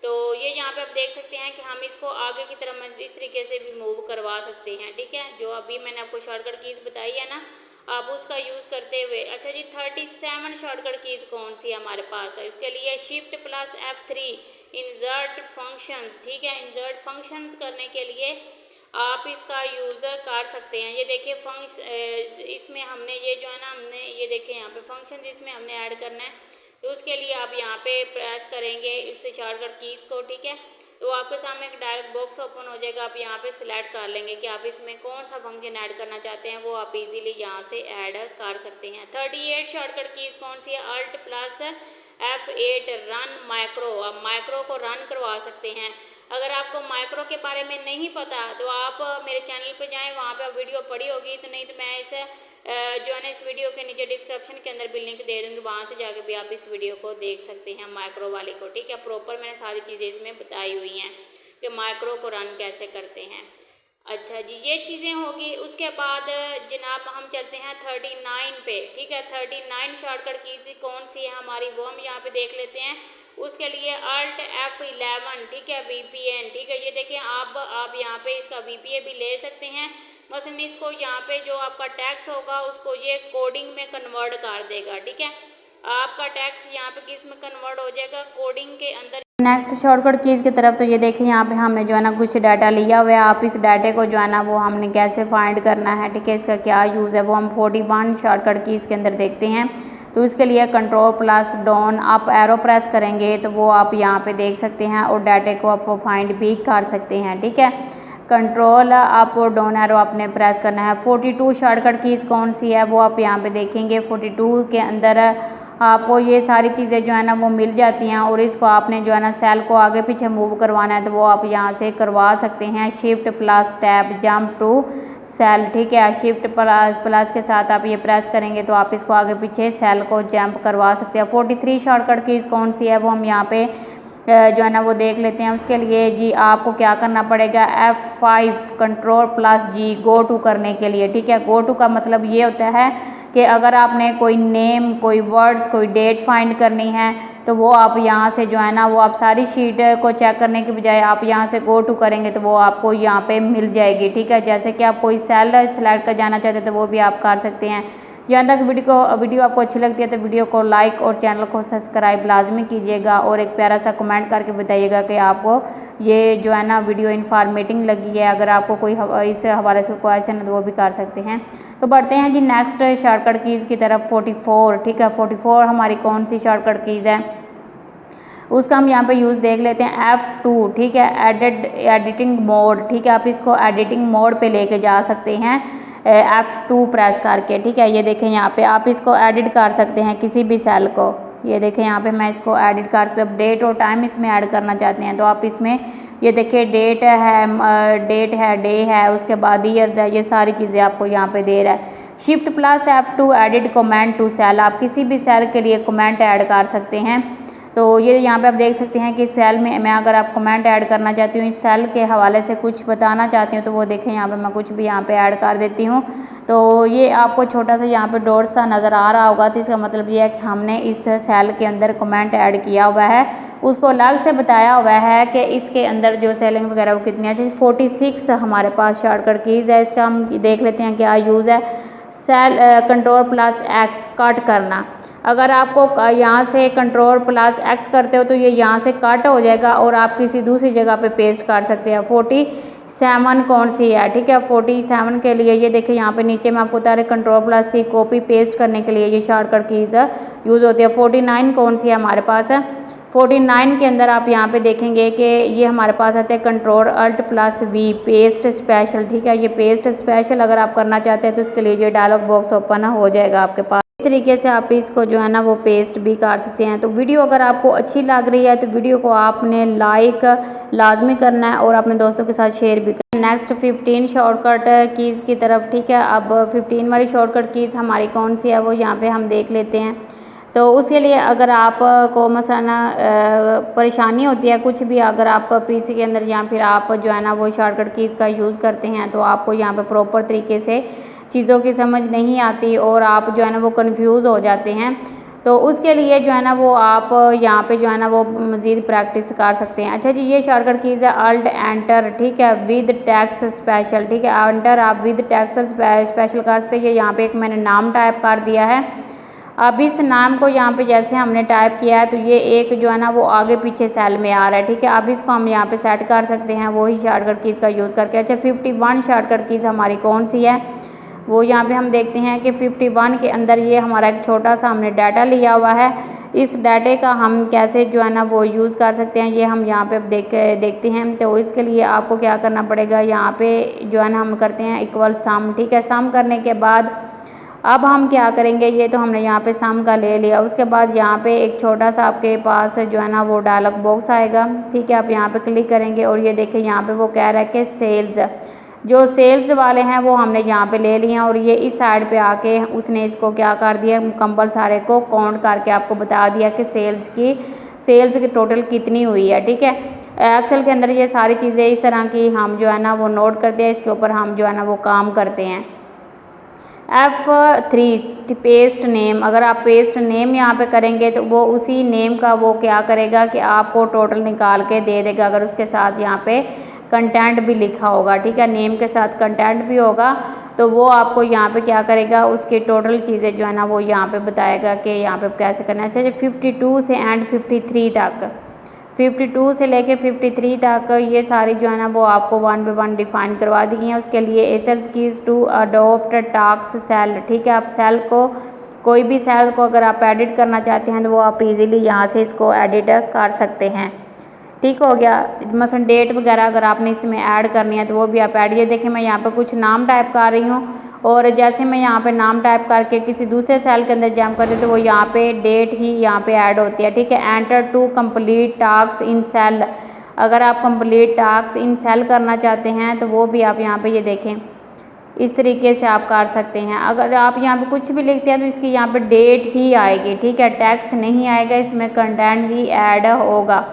[SPEAKER 1] तो ये यहाँ पे आप देख सकते हैं कि हम इसको आगे की तरफ इस तरीके से भी मूव करवा सकते हैं, ठीक है। जो अभी मैंने आपको शॉर्टकट कीज़ बताई है ना, आप उसका यूज़ करते हुए। अच्छा जी, 37 शॉर्टकट कीज़ कौन सी हमारे पास है, उसके लिए shift plus F3 insert functions, ठीक है। इंसर्ट फंक्शंस करने के लिए आप इसका यूज़ कर सकते हैं। ये देखिए इसमें हमने ये जो है ना, हमने ये देखें यहाँ पे फंक्शंस इसमें हमने ऐड करना है, तो उसके लिए आप यहाँ पे प्रेस करेंगे इस शॉर्टकट कीज़ को, ठीक है। तो आपके सामने एक डायलॉग बॉक्स ओपन हो जाएगा, आप यहाँ पे सिलेक्ट कर लेंगे कि आप इसमें कौन सा फंक्शन ऐड करना चाहते हैं, वो आप इजीली यहाँ से ऐड कर सकते हैं। 38 शॉर्टकट कीज़ कौन सी है, alt plus F8 run micro, आप माइक्रो को रन करवा सकते हैं। अगर आपको माइक्रो के बारे में नहीं पता तो आप मेरे चैनल पे जाएं, वहाँ पे आप वीडियो पड़ी होगी, तो नहीं तो मैं इस जो है ना इस वीडियो के नीचे डिस्क्रिप्शन के अंदर भी लिंक दे दूँगी, वहाँ से जाके भी आप इस वीडियो को देख सकते हैं माइक्रो वाले को, ठीक है। प्रॉपर मैंने सारी चीज़ें इसमें बताई हुई हैं कि माइक्रो को रन कैसे करते हैं। अच्छा जी, ये चीज़ें होगी। उसके बाद जनाब हम चलते हैं 39 पे, ठीक है। 39 शॉर्टकट कीज़ कौन सी है हमारी, वो हम यहाँ पे देख लेते हैं। उसके लिए अल्ट F11, ठीक है, VPN, ठीक है। ये देखें आप यहाँ पे इसका VPN भी ले सकते हैं। मसलन इसको यहाँ पे जो आपका टैक्स होगा उसको ये कोडिंग में कन्वर्ट कर देगा, ठीक है। आपका टैक्स यहाँ पे किस में कन्वर्ट हो जाएगा, कोडिंग के अंदर। नेक्स्ट शॉर्टकट कीज़ की तरफ, तो ये देखें यहाँ पे हमने जो है ना कुछ डाटा लिया हुआ है। आप इस डाटे को जो है ना वो हमने कैसे फाइंड करना है, ठीक है, इसका क्या यूज़ है, वो हम 41 शॉर्टकट कीज़ के अंदर देखते हैं। तो इसके लिए कंट्रोल प्लस डाउन आप एरो प्रेस करेंगे तो वो आप यहाँ पे देख सकते हैं और डाटे को आप फाइंड भी कर सकते हैं, ठीक है। कंट्रोल आप डाउन एरो आपने प्रेस करना है। 42 शॉर्टकट कीज़ कौन सी है, वो आप यहाँ पे देखेंगे। 42 के अंदर आपको ये सारी चीज़ें जो है ना वो मिल जाती हैं, और इसको आपने जो है ना सेल को आगे पीछे मूव करवाना है तो वो आप यहाँ से करवा सकते हैं। Shift plus tab jump to cell, ठीक है। शिफ्ट प्लस के साथ आप ये प्रेस करेंगे तो आप इसको आगे पीछे सेल को जंप करवा सकते हैं। 43 शॉर्टकट कीज़ कौन सी है, वो हम यहाँ पे जो है ना वो देख लेते हैं। उसके लिए जी आपको क्या करना पड़ेगा, F5 control plus G go to करने के लिए, ठीक है। गो टू का मतलब ये होता है कि अगर आपने कोई नेम, कोई वर्ड्स, कोई डेट फाइंड करनी है तो वो आप यहाँ से जो है ना वो आप सारी शीट को चेक करने के बजाय आप यहाँ से गो टू करेंगे तो वो आपको यहाँ पे मिल जाएगी, ठीक है। जैसे कि आप कोई सेल सेलेक्ट कर जाना चाहते हैं तो वो भी आप कर सकते हैं। यहाँ तक वीडियो आपको अच्छी लगती है तो वीडियो को लाइक और चैनल को सब्सक्राइब लाजमी कीजिएगा, और एक प्यारा सा कमेंट करके बताइएगा कि आपको ये जो है ना वीडियो इन्फॉर्मेटिव लगी है। अगर आपको कोई इस हवाले से क्वेश्चन है तो वो भी कर सकते हैं। तो बढ़ते हैं जी नेक्स्ट शॉर्टकट कीज़ की तरफ। 44, ठीक है। 44 हमारी कौन सी शॉर्टकट कीज़ है, उसका हम यहाँ पे यूज़ देख लेते हैं। F2, ठीक है, एडिटिंग मोड, ठीक है। आप इसको एडिटिंग मोड पे लेके जा सकते हैं F2 प्रेस करके, ठीक है। ये देखें यहाँ पे आप इसको एडिट कर सकते हैं किसी भी सेल को। ये देखें यहाँ पे मैं इसको एडिट कर सकता हूँ। डेट और टाइम इसमें ऐड करना चाहते हैं तो आप इसमें ये देखिए डेट है, डे है, उसके बाद ईयर्स है, ये सारी चीज़ें आपको यहाँ पे दे रहा है। Shift plus F2 edit comment to cell, आप किसी भी सेल के लिए कमेंट ऐड कर सकते हैं। तो ये यहाँ पे आप देख सकते हैं कि सेल में मैं अगर आप कमेंट ऐड करना चाहती हूँ, इस सेल के हवाले से कुछ बताना चाहती हूँ, तो वो देखें यहाँ पे मैं कुछ भी यहाँ पे ऐड कर देती हूँ। तो ये आपको छोटा सा यहाँ पे डॉट सा नज़र आ रहा होगा, तो इसका मतलब ये है कि हमने इस सेल के अंदर कमेंट ऐड किया हुआ है, उसको अलग से बताया हुआ है कि इसके अंदर जो सेलिंग वगैरह वो कितनी है। 46 हमारे पास शॉर्टकट कीज़ है, इसका हम देख लेते हैं क्या यूज़ है। Cell control plus X cut करना, अगर आपको यहाँ से कंट्रोल प्लस X करते हो तो ये यहाँ से कट हो जाएगा और आप किसी दूसरी जगह पे पेस्ट कर सकते हैं। 47 कौन सी है, ठीक है। 47 के लिए ये देखिए यहाँ पे नीचे में आपको बता रहे control plus C copy paste करने के लिए ये शॉर्टकट कीज़ यूज़ होती है। 49 कौन सी है हमारे पास है, 49 के अंदर आप यहाँ पे देखेंगे कि ये हमारे पास आते हैं control alt plus V paste special, ठीक है। ये पेस्ट स्पेशल अगर आप करना चाहते हैं तो इसके लिए ये डायलॉग बॉक्स ओपन हो जाएगा आपके पास। इस तरीके से आप इसको जो है ना वो पेस्ट भी कर सकते हैं। तो वीडियो अगर आपको अच्छी लग रही है तो वीडियो को आपने लाइक लाजमी करना है और अपने दोस्तों के साथ शेयर भी करना है। नेक्स्ट 15 शॉर्टकट कीज़ की तरफ, ठीक है। अब 15 वाली शॉर्टकट कीज़ हमारी कौन सी है वो यहाँ पे हम देख लेते हैं। तो उसके लिए अगर आप को मसलन परेशानी होती है कुछ भी, अगर आप पीसी के अंदर या फिर आप जो है ना वो शॉर्टकट कीज़ का यूज़ करते हैं तो आपको यहाँ पे प्रॉपर तरीके से चीज़ों की समझ नहीं आती और आप जो है ना वो कंफ्यूज हो जाते हैं। तो उसके लिए जो है ना वो आप यहाँ पे जो है ना वो मज़ीद प्रैक्टिस कर सकते हैं। अच्छा जी, ये शॉर्टकट कीज़ है अल्ट एंटर, ठीक है, विद टैक्स स्पेशल, ठीक है, एंटर आप विद टैक्स स्पेशल कर सकते हैं। यहाँ पे एक मैंने नाम टाइप कर दिया है। अब इस नाम को यहाँ पे जैसे हमने टाइप किया है तो ये एक जो है ना वो आगे पीछे सेल में आ रहा है, ठीक है। अब इसको हम यहाँ पे सेट कर सकते हैं वही शॉर्टकट कीज़ का यूज़ करके। अच्छा, 51 शॉर्टकट कीज़ हमारी कौन सी है वो यहाँ पे हम देखते हैं कि 51 के अंदर ये हमारा एक छोटा सा हमने डाटा लिया हुआ है। इस डाटे का हम कैसे जो है ना वो यूज़ कर सकते हैं ये हम यहाँ पे देखते हैं। तो इसके लिए आपको क्या करना पड़ेगा, यहाँ पे जो है ना हम करते हैं इक्वल सम, ठीक है। सम करने के बाद अब हम क्या करेंगे, ये तो हमने यहाँ पे सम का ले लिया, उसके बाद यहाँ पे एक छोटा सा आपके पास जो है ना वो डायलॉग बॉक्स आएगा, ठीक है। आप यहाँ पे क्लिक करेंगे और ये देखें यहाँ पे वो कह रहा है कि सेल्स, जो सेल्स वाले हैं वो हमने यहाँ पे ले लिए हैं और ये इस साइड पे आके उसने इसको क्या कर दिया, मुकम्मल सारे को काउंट करके आपको बता दिया कि सेल्स की टोटल कितनी हुई है, ठीक है। एक्सेल के अंदर ये सारी चीज़ें इस तरह की हम जो है ना वो नोट करते हैं, इसके ऊपर हम जो है ना वो काम करते हैं। F3 पेस्ट नेम, अगर आप पेस्ट नेम यहाँ पे करेंगे तो वो उसी नेम का वो क्या करेगा कि आपको टोटल निकाल के दे देगा, अगर उसके साथ यहाँ पे कंटेंट भी लिखा होगा, ठीक है, नेम के साथ कंटेंट भी होगा तो वो आपको यहाँ पे क्या करेगा, उसकी टोटल चीज़ें जो है ना वो यहाँ पे बताएगा कि यहाँ पे कैसे करना है। अच्छा, 52 से एंड 53 तक, 52 से लेके 53 तक ये सारी जो है ना वो आपको 1 by 1 डिफाइन करवा दी गई हैं। उसके लिए assets keys to adopt task cell, ठीक है। आप सेल को, कोई भी सेल को अगर आप एडिट करना चाहते हैं तो वो आप इजीली यहाँ से इसको एडिट कर सकते हैं, ठीक हो गया। मसलन डेट वगैरह अगर आपने इसमें ऐड करनी है तो वो भी आप ऐड, ये देखें मैं यहाँ पे कुछ नाम टाइप कर रही हूँ और जैसे मैं यहाँ पे नाम टाइप करके किसी दूसरे सेल के अंदर जंप करती हूँ तो वो यहाँ पे डेट ही यहाँ पे ऐड होती है, ठीक है। Enter to complete task in cell, अगर आप कंप्लीट टास्क इन सेल करना चाहते हैं तो वो भी आप यहाँ पे ये देखें इस तरीके से आप कर सकते हैं। अगर आप यहाँ पे कुछ भी लिखते हैं तो इसकी यहाँ पे डेट ही आएगी, ठीक है, टैक्स नहीं आएगा, इसमें कंटेंट ही ऐड होगा।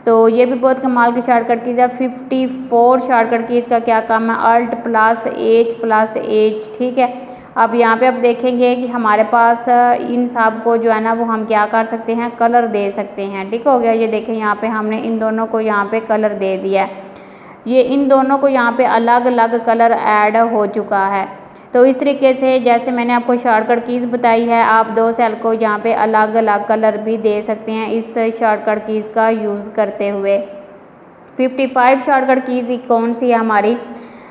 [SPEAKER 1] तो ये भी बहुत कमाल की शॉर्टकट कीज़ है। 54 शॉर्टकट कीज़ का क्या काम है, अल्ट प्लस एच, ठीक है। अब यहाँ पे आप देखेंगे कि हमारे पास इन सब को जो है ना वो हम क्या कर सकते हैं, कलर दे सकते हैं, ठीक हो गया। ये देखें यहाँ पे हमने इन दोनों को यहाँ पे कलर दे दिया है, ये इन दोनों को यहाँ पे अलग अलग कलर ऐड हो चुका है। तो इस तरीके से जैसे मैंने आपको शॉर्टकट कीज़ बताई है, आप दो सेल को यहाँ पे अलग अलग कलर भी दे सकते हैं इस शॉर्टकट कीज़ का यूज़ करते हुए। 55 शॉर्टकट कीज़ कौन सी है हमारी,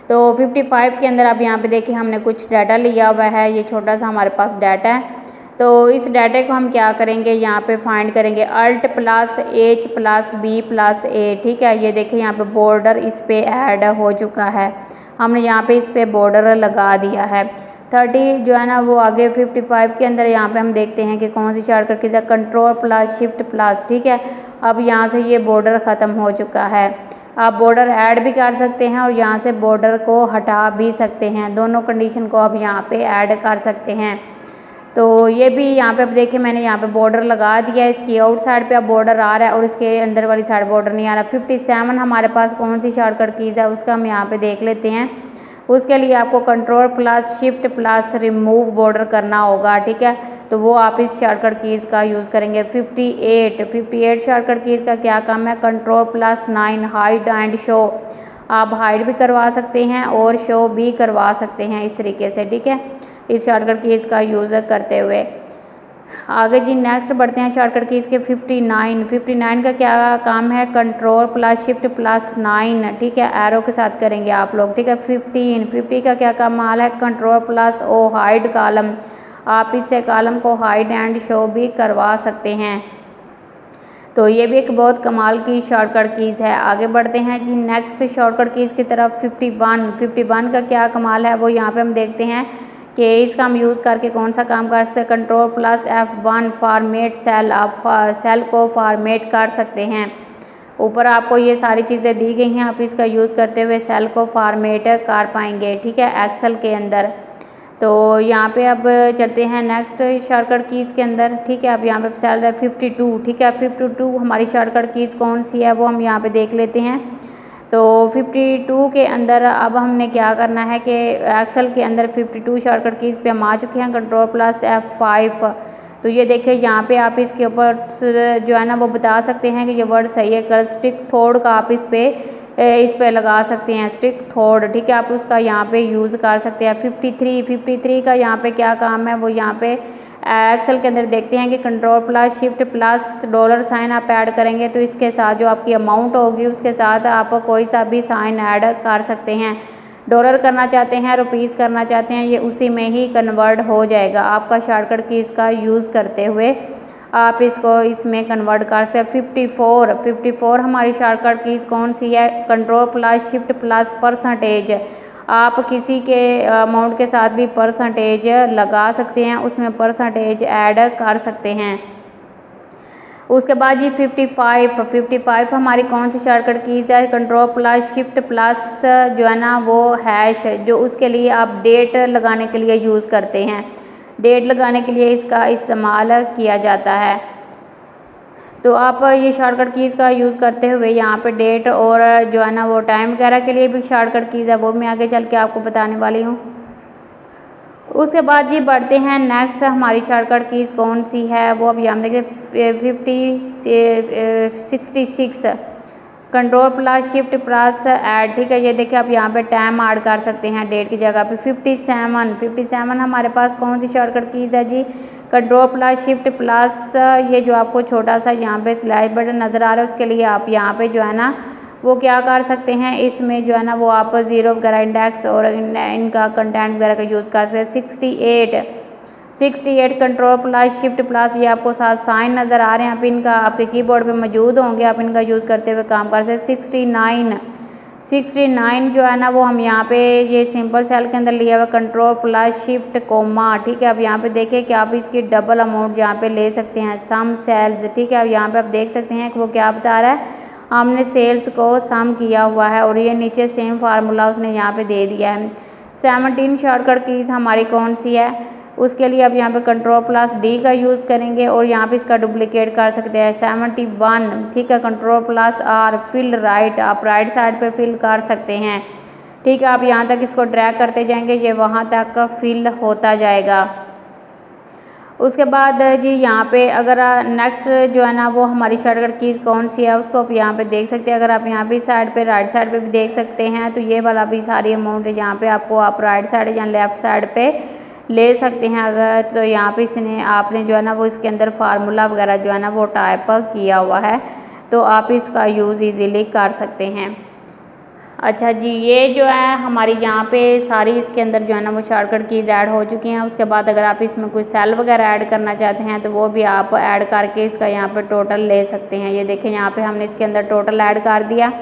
[SPEAKER 1] तो 55 के अंदर आप यहाँ पे देखिए हमने कुछ डाटा लिया हुआ है, ये छोटा सा हमारे पास डाटा है। तो इस डाटे को हम क्या करेंगे, यहाँ पे फाइंड करेंगे Alt plus H plus B plus A, ठीक है। ये देखिए यहाँ पे बॉर्डर इस पे ऐड हो चुका है, हमने यहाँ पे इस पे बॉर्डर लगा दिया है। 30 जो है ना वो आगे 55 के अंदर यहाँ पे हम देखते हैं कि कौन सी शॉर्टकट कीज़ है, कंट्रोल प्लस शिफ्ट प्लस, ठीक है। अब यहाँ से ये बॉर्डर ख़त्म हो चुका है, आप बॉर्डर ऐड भी कर सकते हैं और यहाँ से बॉर्डर को हटा भी सकते हैं, दोनों कंडीशन को आप यहाँ पे ऐड कर सकते हैं। तो ये भी यहाँ पे अब देखिए मैंने यहाँ पे बॉर्डर लगा दिया है, इसकी आउट साइड पे अब बॉर्डर आ रहा है और इसके अंदर वाली साइड बॉर्डर नहीं आ रहा। 57 हमारे पास कौन सी शॉर्टकट कीज़ है उसका हम यहाँ पे देख लेते हैं। उसके लिए आपको control plus shift plus remove border करना होगा, ठीक है। तो वो आप इस शॉर्टकट कीज़ का यूज़ करेंगे। 58 शॉर्टकट कीज़ का क्या काम है, control plus 9 hide and show, आप हाइड भी करवा सकते हैं और शो भी करवा सकते हैं इस तरीके से, ठीक है, इस शॉर्टकट कीज़ का यूज़ करते हुए। आगे जी नेक्स्ट बढ़ते हैं शॉर्टकट कीज़ के 59 का क्या काम है, कंट्रोल प्लस शिफ्ट प्लस 9, ठीक है, एरो के साथ करेंगे आप लोग, ठीक है। 50 का क्या कमाल है, control plus O hide column, आप इससे कॉलम को हाइड एंड शो भी करवा सकते हैं। तो ये भी एक बहुत कमाल की शॉर्टकट कीज़ है। आगे बढ़ते हैं जी नेक्स्ट शॉर्टकट कीज़ की तरफ। 51 का क्या कमाल है वो यहाँ पे हम देखते हैं कि इसका हम यूज़ करके कौन सा काम कर सकते हैं, control plus F1 format cell, आप सेल को फॉर्मेट कर सकते हैं। ऊपर आपको ये सारी चीज़ें दी गई हैं, आप इसका यूज़ करते हुए सेल को फॉर्मेट कर पाएंगे, ठीक है, एक्सेल के अंदर। तो यहाँ पे अब चलते हैं नेक्स्ट शॉर्टकट कीज़ के अंदर, ठीक है। अब यहाँ पे चल रहा है 52, ठीक है। 52 हमारी शॉर्टकट कीज़ कौन सी है वो हम यहाँ पे देख लेते हैं। तो 52 के अंदर अब हमने क्या करना है कि एक्सेल के अंदर 52 शॉर्टकट कीज़ पे हम आ चुके हैं, कंट्रोल प्लस F5। तो ये देखिए यहाँ पे आप इसके ऊपर जो है ना वो बता सकते हैं कि ये वर्ड सही है। कर स्टिक थोड़ का आप इस पे लगा सकते हैं, स्टिक थोड़, ठीक है। आप उसका यहाँ पे यूज़ कर सकते हैं। 53 का यहाँ पे क्या काम है वो यहाँ पे एक्सेल के अंदर देखते हैं कि control plus shift plus dollar sign आप ऐड करेंगे तो इसके साथ जो आपकी अमाउंट होगी उसके साथ आप कोई सा भी साइन ऐड कर सकते हैं। डॉलर करना चाहते हैं, रुपीज़ करना चाहते हैं, ये उसी में ही कन्वर्ट हो जाएगा। आपका शॉर्टकट की इसका यूज़ करते हुए आप इसको इसमें कन्वर्ट कर सकते हैं। 54 हमारी शॉर्टकट कीज़ कौन सी है, control plus shift plus percentage. आप किसी के अमाउंट के साथ भी परसेंटेज लगा सकते हैं, उसमें परसेंटेज ऐड कर सकते हैं। उसके बाद जी 55 हमारी कौन सी शॉर्टकट कीज़ है, कंट्रोल प्लस शिफ्ट प्लस जो है ना वो हैश, जो उसके लिए आप डेट लगाने के लिए यूज़ करते हैं, डेट लगाने के लिए इसका इस्तेमाल किया जाता है। तो आप ये शॉर्टकट कीज़ का यूज़ करते हुए यहाँ पे डेट और जो है ना वो टाइम वगैरह के लिए भी शॉर्टकट कीज़ है, वो मैं आगे चल के आपको बताने वाली हूँ। उसके बाद जी बढ़ते हैं नेक्स्ट, हमारी शॉर्टकट कीज़ कौन सी है वो अब यहाँ देखिए 66 control plus shift plus add, ठीक है। ये देखिए आप यहाँ पे टाइम ऐड कर सकते हैं डेट की जगह पे। 57 हमारे पास कौन सी शॉर्टकट कीज़ है जी, कंट्रोल प्लस शिफ्ट प्लस ये जो आपको छोटा सा यहाँ पे स्लाइड बटन नज़र आ रहा है उसके लिए आप यहाँ पे जो है ना वो क्या कर सकते हैं, इसमें जो है ना वो आप ज़ीरो वगैरह इंडेक्स और इनका कंटेंट वगैरह का यूज़ कर सकते हैं। 68 कंट्रोल प्लस शिफ्ट प्लस ये आपको साथ साइन नज़र आ रहे हैं, आप इनका आपके कीबोर्ड पे मौजूद होंगे, आप इनका यूज़ करते हुए काम कर सकते हैं। 69 जो है ना वो हम यहाँ पे ये सिंपल सेल के अंदर लिया हुआ कंट्रोल प्लस शिफ्ट कोमा, ठीक है। अब यहाँ पे देखिए कि आप इसकी डबल अमाउंट यहाँ पे ले सकते हैं, सम सेल्स, ठीक है। अब यहाँ पे आप देख सकते हैं कि वो क्या बता रहा है, हमने सेल्स को सम किया हुआ है और ये नीचे सेम फार्मूला उसने यहाँ पे दे दिया है। 17 शॉर्टकट कीज़ हमारी कौन सी है, उसके लिए अब यहाँ पे कंट्रोल प्लस डी का यूज़ करेंगे और यहाँ पे इसका डुप्लीकेट कर सकते हैं। 71, ठीक है, control plus R fill right, आप राइट साइड पे फिल कर सकते हैं, ठीक है। आप यहाँ तक इसको ड्रैग करते जाएंगे, ये वहाँ तक फिल होता जाएगा। उसके बाद जी यहाँ पे अगर नेक्स्ट जो है ना वो हमारी शॉर्टकट कीज़ कौन सी है उसको आप यहाँ पे देख सकते हैं। अगर आप यहाँ पे साइड पे राइट साइड पे भी देख सकते हैं तो ये वाला भी सारी अमाउंट यहाँ पे आपको आप राइट साइड या लेफ़्ट साइड पे ले सकते हैं। अगर तो यहाँ पे इसने आपने जो है ना वो इसके अंदर फार्मूला वगैरह जो है ना वो टाइप किया हुआ है तो आप इसका यूज़ ईज़िली कर सकते हैं। अच्छा जी, ये जो है हमारी यहाँ पे सारी इसके अंदर जो है ना वो शॉर्टकट कीज़ ऐड हो चुकी हैं। उसके बाद अगर आप इसमें कोई सेल वगैरह ऐड करना चाहते हैं तो वो भी आप ऐड करके इसका यहाँ पे टोटल ले सकते हैं। ये देखें यहाँ पे हमने इसके अंदर टोटल ऐड कर दिया,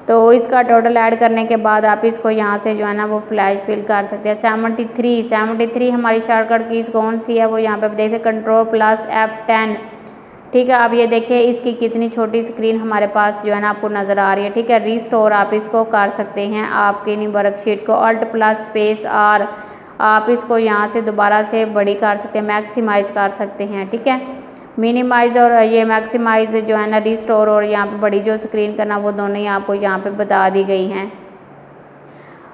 [SPEAKER 1] तो इसका टोटल ऐड करने के बाद आप इसको यहाँ से जो है ना वो फ्लैश फिल कर सकते हैं। 73 हमारी शॉर्टकट कीज़ कौन सी है वो यहाँ पे आप देखते हैं, कंट्रोल प्लस F10, ठीक है। अब ये देखिए इसकी कितनी छोटी स्क्रीन हमारे पास जो है ना आपको नज़र आ रही है, ठीक है। रीस्टोर आप इसको कर सकते हैं आपकी नी वर्कशीट को, अल्ट प्लस स्पेस आर, आप इसको यहाँ से दोबारा से बड़ी कर सकते हैं, मैक्सिमाइज़ कर सकते हैं, ठीक है। मिनिमाइज़ और ये मैक्सिमाइज़ जो है ना रिस्टोर और यहाँ पे बड़ी जो स्क्रीन करना वो दोनों ही आपको यहाँ पे बता दी गई हैं।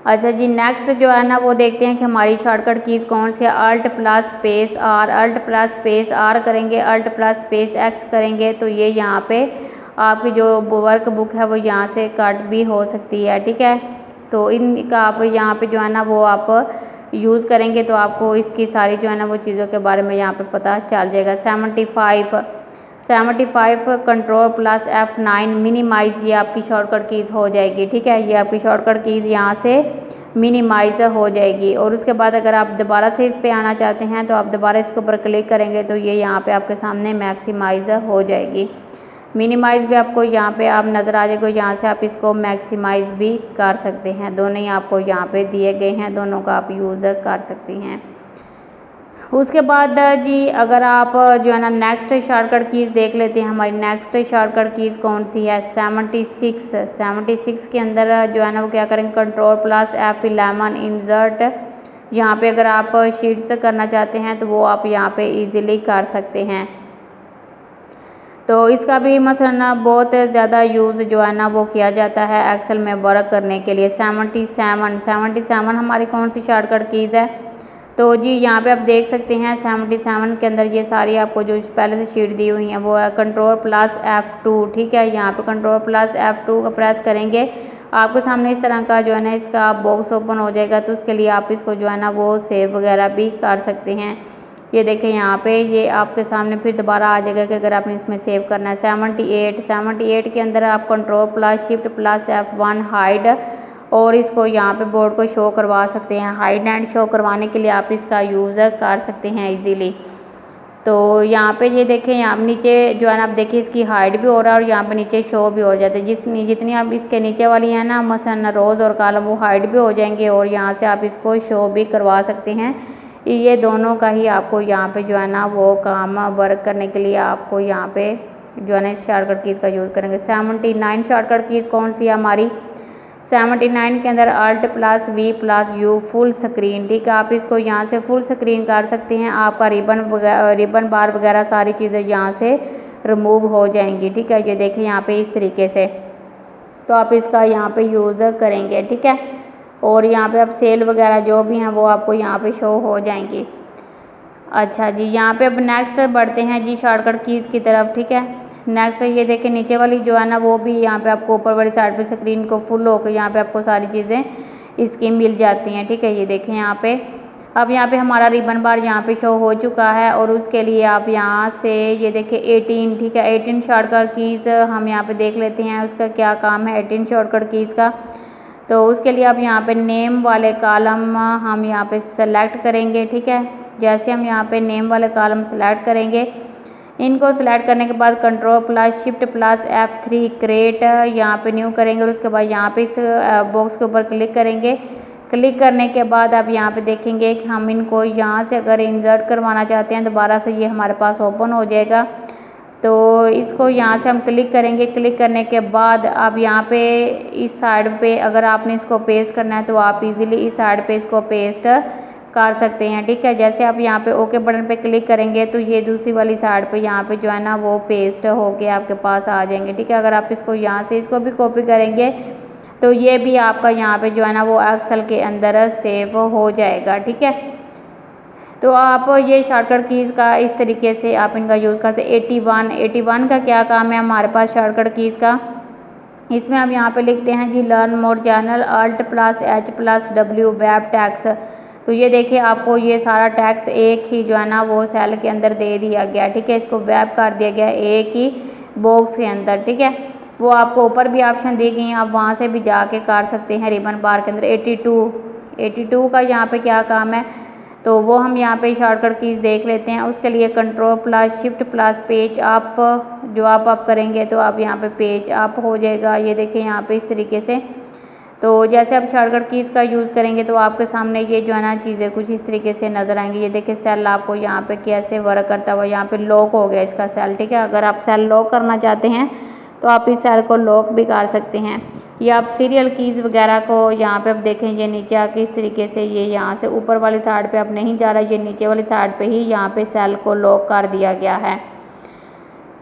[SPEAKER 1] अच्छा जी, नेक्स्ट जो है ना वो देखते हैं कि हमारी शॉर्टकट कीज़ कौन सी है। अल्ट प्लस स्पेस आर करेंगे, अल्ट प्लस स्पेस एक्स करेंगे तो ये यहाँ पे आपकी जो वर्क बुक है वो यहाँ से कट भी हो सकती है, ठीक है। तो इनका आप यहाँ पे जो है ना वो आप यूज़ करेंगे तो आपको इसकी सारी जो है ना वो चीज़ों के बारे में यहाँ पे पता चल जाएगा। 75 कंट्रोल प्लस F9 मिनिमाइज़, ये आपकी शॉर्टकट कीज़ हो जाएगी, ठीक है। ये आपकी शॉर्टकट कीज़ यहाँ से मिनिमाइज़ हो जाएगी। और उसके बाद अगर आप दोबारा से इस पे आना चाहते हैं तो आप दोबारा इसके ऊपर क्लिक करेंगे तो ये यहाँ पे आपके सामने मैक्सिमाइज़ हो जाएगी। मिनिमाइज़ भी आपको यहाँ पे आप नज़र आ जाएगा, यहाँ से आप इसको मैक्सिमाइज़ भी कर सकते हैं। दोनों ही आपको यहाँ पे दिए गए हैं, दोनों का आप यूज़ कर सकती हैं। उसके बाद जी अगर आप जो है ना नेक्स्ट शॉर्टकट कीज़ देख लेते हैं, हमारी नेक्स्ट शॉर्टकट कीज़ कौन सी है। 76 के अंदर जो है ना वो क्या करेंगे, कंट्रोल प्लस F11 इंसर्ट यहाँ पे अगर आप शीट्स करना चाहते हैं तो वो आप यहाँ पे इजीली कर सकते हैं। तो इसका भी मसलन बहुत ज़्यादा यूज़ जो है ना वो किया जाता है एक्सेल में वर्क करने के लिए। 77 हमारी कौन सी शॉर्टकट कीज़ है, तो जी यहाँ पे आप देख सकते हैं 77 के अंदर ये सारी आपको जो पहले से शीट दी हुई हैं वो है Ctrl+F2, ठीक है। यहाँ पे Ctrl+F2 का प्रेस करेंगे, आपके सामने इस तरह का जो है ना इसका बॉक्स ओपन हो जाएगा। तो उसके लिए आप इसको जो है ना वो सेव वगैरह भी कर सकते हैं। ये देखें यहाँ पे ये आपके सामने फिर दोबारा आ जाएगा कि अगर आपने इसमें सेव करना है। 78 के अंदर आप Ctrl+Shift+F1 हाइड, और इसको यहाँ पे बोर्ड को शो करवा सकते हैं। हाइड एंड शो करवाने के लिए आप इसका यूज़ कर सकते हैं इजीली। तो यहाँ पे ये देखें, यहाँ नीचे जो है ना आप देखिए इसकी हाइड भी हो रहा है और यहाँ पे नीचे शो भी हो जाता है। जितनी आप इसके नीचे वाली है ना मसलन रोज़ और कॉलम, वो हाइड भी हो जाएंगे और यहाँ से आप इसको शो भी करवा सकते हैं। ये दोनों का ही आपको यहाँ पे जो है ना वो काम वर्क करने के लिए आपको यहाँ पे जो है ना इस शॉर्टकट कीज़ का यूज़ करेंगे। 79 शॉर्टकट कीज़ कौन सी है हमारी, 79 के अंदर Alt+V+U फुल स्क्रीन, ठीक है। आप इसको यहाँ से फुल स्क्रीन कर सकते हैं। आपका रिबन बार वगैरह सारी चीज़ें यहाँ से रिमूव हो जाएंगी, ठीक है। ये देखें यहाँ पे इस तरीके से, तो आप इसका यहाँ पे यूज़ करेंगे, ठीक है। और यहाँ पे आप सेल वगैरह जो भी हैं वो आपको यहाँ पे शो हो जाएंगी। अच्छा जी, यहाँ पे अब नेक्स्ट बढ़ते हैं जी शॉर्टकट कीज़ की तरफ, ठीक है। नेक्स्ट ये देखें नीचे वाली जो है ना वो भी यहाँ पे आपको ऊपर वाली साइड पे स्क्रीन को फुल होकर यहाँ पे आपको सारी चीज़ें इसकी मिल जाती हैं, ठीक है। ये देखें यहाँ पे अब यहाँ पे हमारा रिबन बार यहाँ पे शो हो चुका है और उसके लिए आप यहाँ से ये देखें 18, ठीक है। 18 शॉर्टकट कीज़ हम यहाँ पे देख लेते हैं उसका क्या काम है 18 शॉर्टकट कीज़ का। तो उसके लिए आप यहाँ पे नेम वाले कॉलम हम यहाँ पे सेलेक्ट करेंगे, ठीक है। जैसे हम यहाँ पे नेम वाले कॉलम सेलेक्ट करेंगे, इनको सेलेक्ट करने के बाद Ctrl+Shift+F3 क्रिएट यहाँ पे न्यू करेंगे और उसके बाद यहाँ पे इस बॉक्स के ऊपर क्लिक करेंगे। क्लिक करने के बाद आप यहाँ पे देखेंगे कि हम इनको यहाँ से अगर इंसर्ट करवाना चाहते हैं दोबारा से ये हमारे पास ओपन हो जाएगा। तो इसको यहाँ से हम क्लिक करेंगे। क्लिक करने के बाद अब यहाँ पे इस साइड पे अगर आपने इसको पेस्ट करना है तो आप इजीली इस साइड पे इसको पेस्ट कर सकते हैं, ठीक है। जैसे आप यहाँ पे ओके बटन पे क्लिक करेंगे तो ये दूसरी वाली साइड पे यहाँ पे जो है ना वो पेस्ट होके आपके पास आ जाएंगे, ठीक है। अगर आप इसको यहाँ से इसको भी कॉपी करेंगे तो ये भी आपका यहाँ पे जो है ना वो एक्सेल के अंदर सेव हो जाएगा, ठीक है। तो आप ये शॉर्टकट कीज़ का इस तरीके से आप इनका यूज़ करते हैं। 81 का क्या काम है हमारे पास शॉर्टकट कीज़ का, इसमें हम यहाँ पे लिखते हैं जी learn more general Alt+H+W web tax. तो ये देखिए आपको ये सारा टैक्स एक ही जो है ना वो सेल के अंदर दे दिया गया, ठीक है। इसको वेब कर दिया गया एक ही बॉक्स के अंदर, ठीक है। वो आपको ऊपर भी ऑप्शन दी गई हैं, आप वहाँ से भी जाके कर सकते हैं रिबन बार के अंदर। 82 का यहाँ पे क्या काम है तो वो हम यहाँ पे शॉर्टकट कीज़ देख लेते हैं। उसके लिए Ctrl+Shift+पेज अप जो आप करेंगे तो आप यहाँ पे पेज अप हो जाएगा। ये देखें यहाँ पे इस तरीके से। तो जैसे आप शॉर्टकट कीज़ का यूज़ करेंगे तो आपके सामने ये जो है ना चीज़ें कुछ इस तरीके से नज़र आएंगी। ये देखिए सेल आपको यहाँ पे कैसे वर्क करता हुआ, यहाँ पे लॉक हो गया इसका सेल, ठीक है। अगर आप सेल लॉक करना चाहते हैं तो आप इस सेल को लॉक भी कर सकते हैं। या आप सीरियल कीज़ वगैरह को यहाँ पे आप देखें ये नीचे आके इस तरीके से ये यहाँ से ऊपर वाली साइड पे आप नहीं जा रहा, ये नीचे वाली साइड पे ही यहाँ पे सेल को लॉक कर दिया गया है।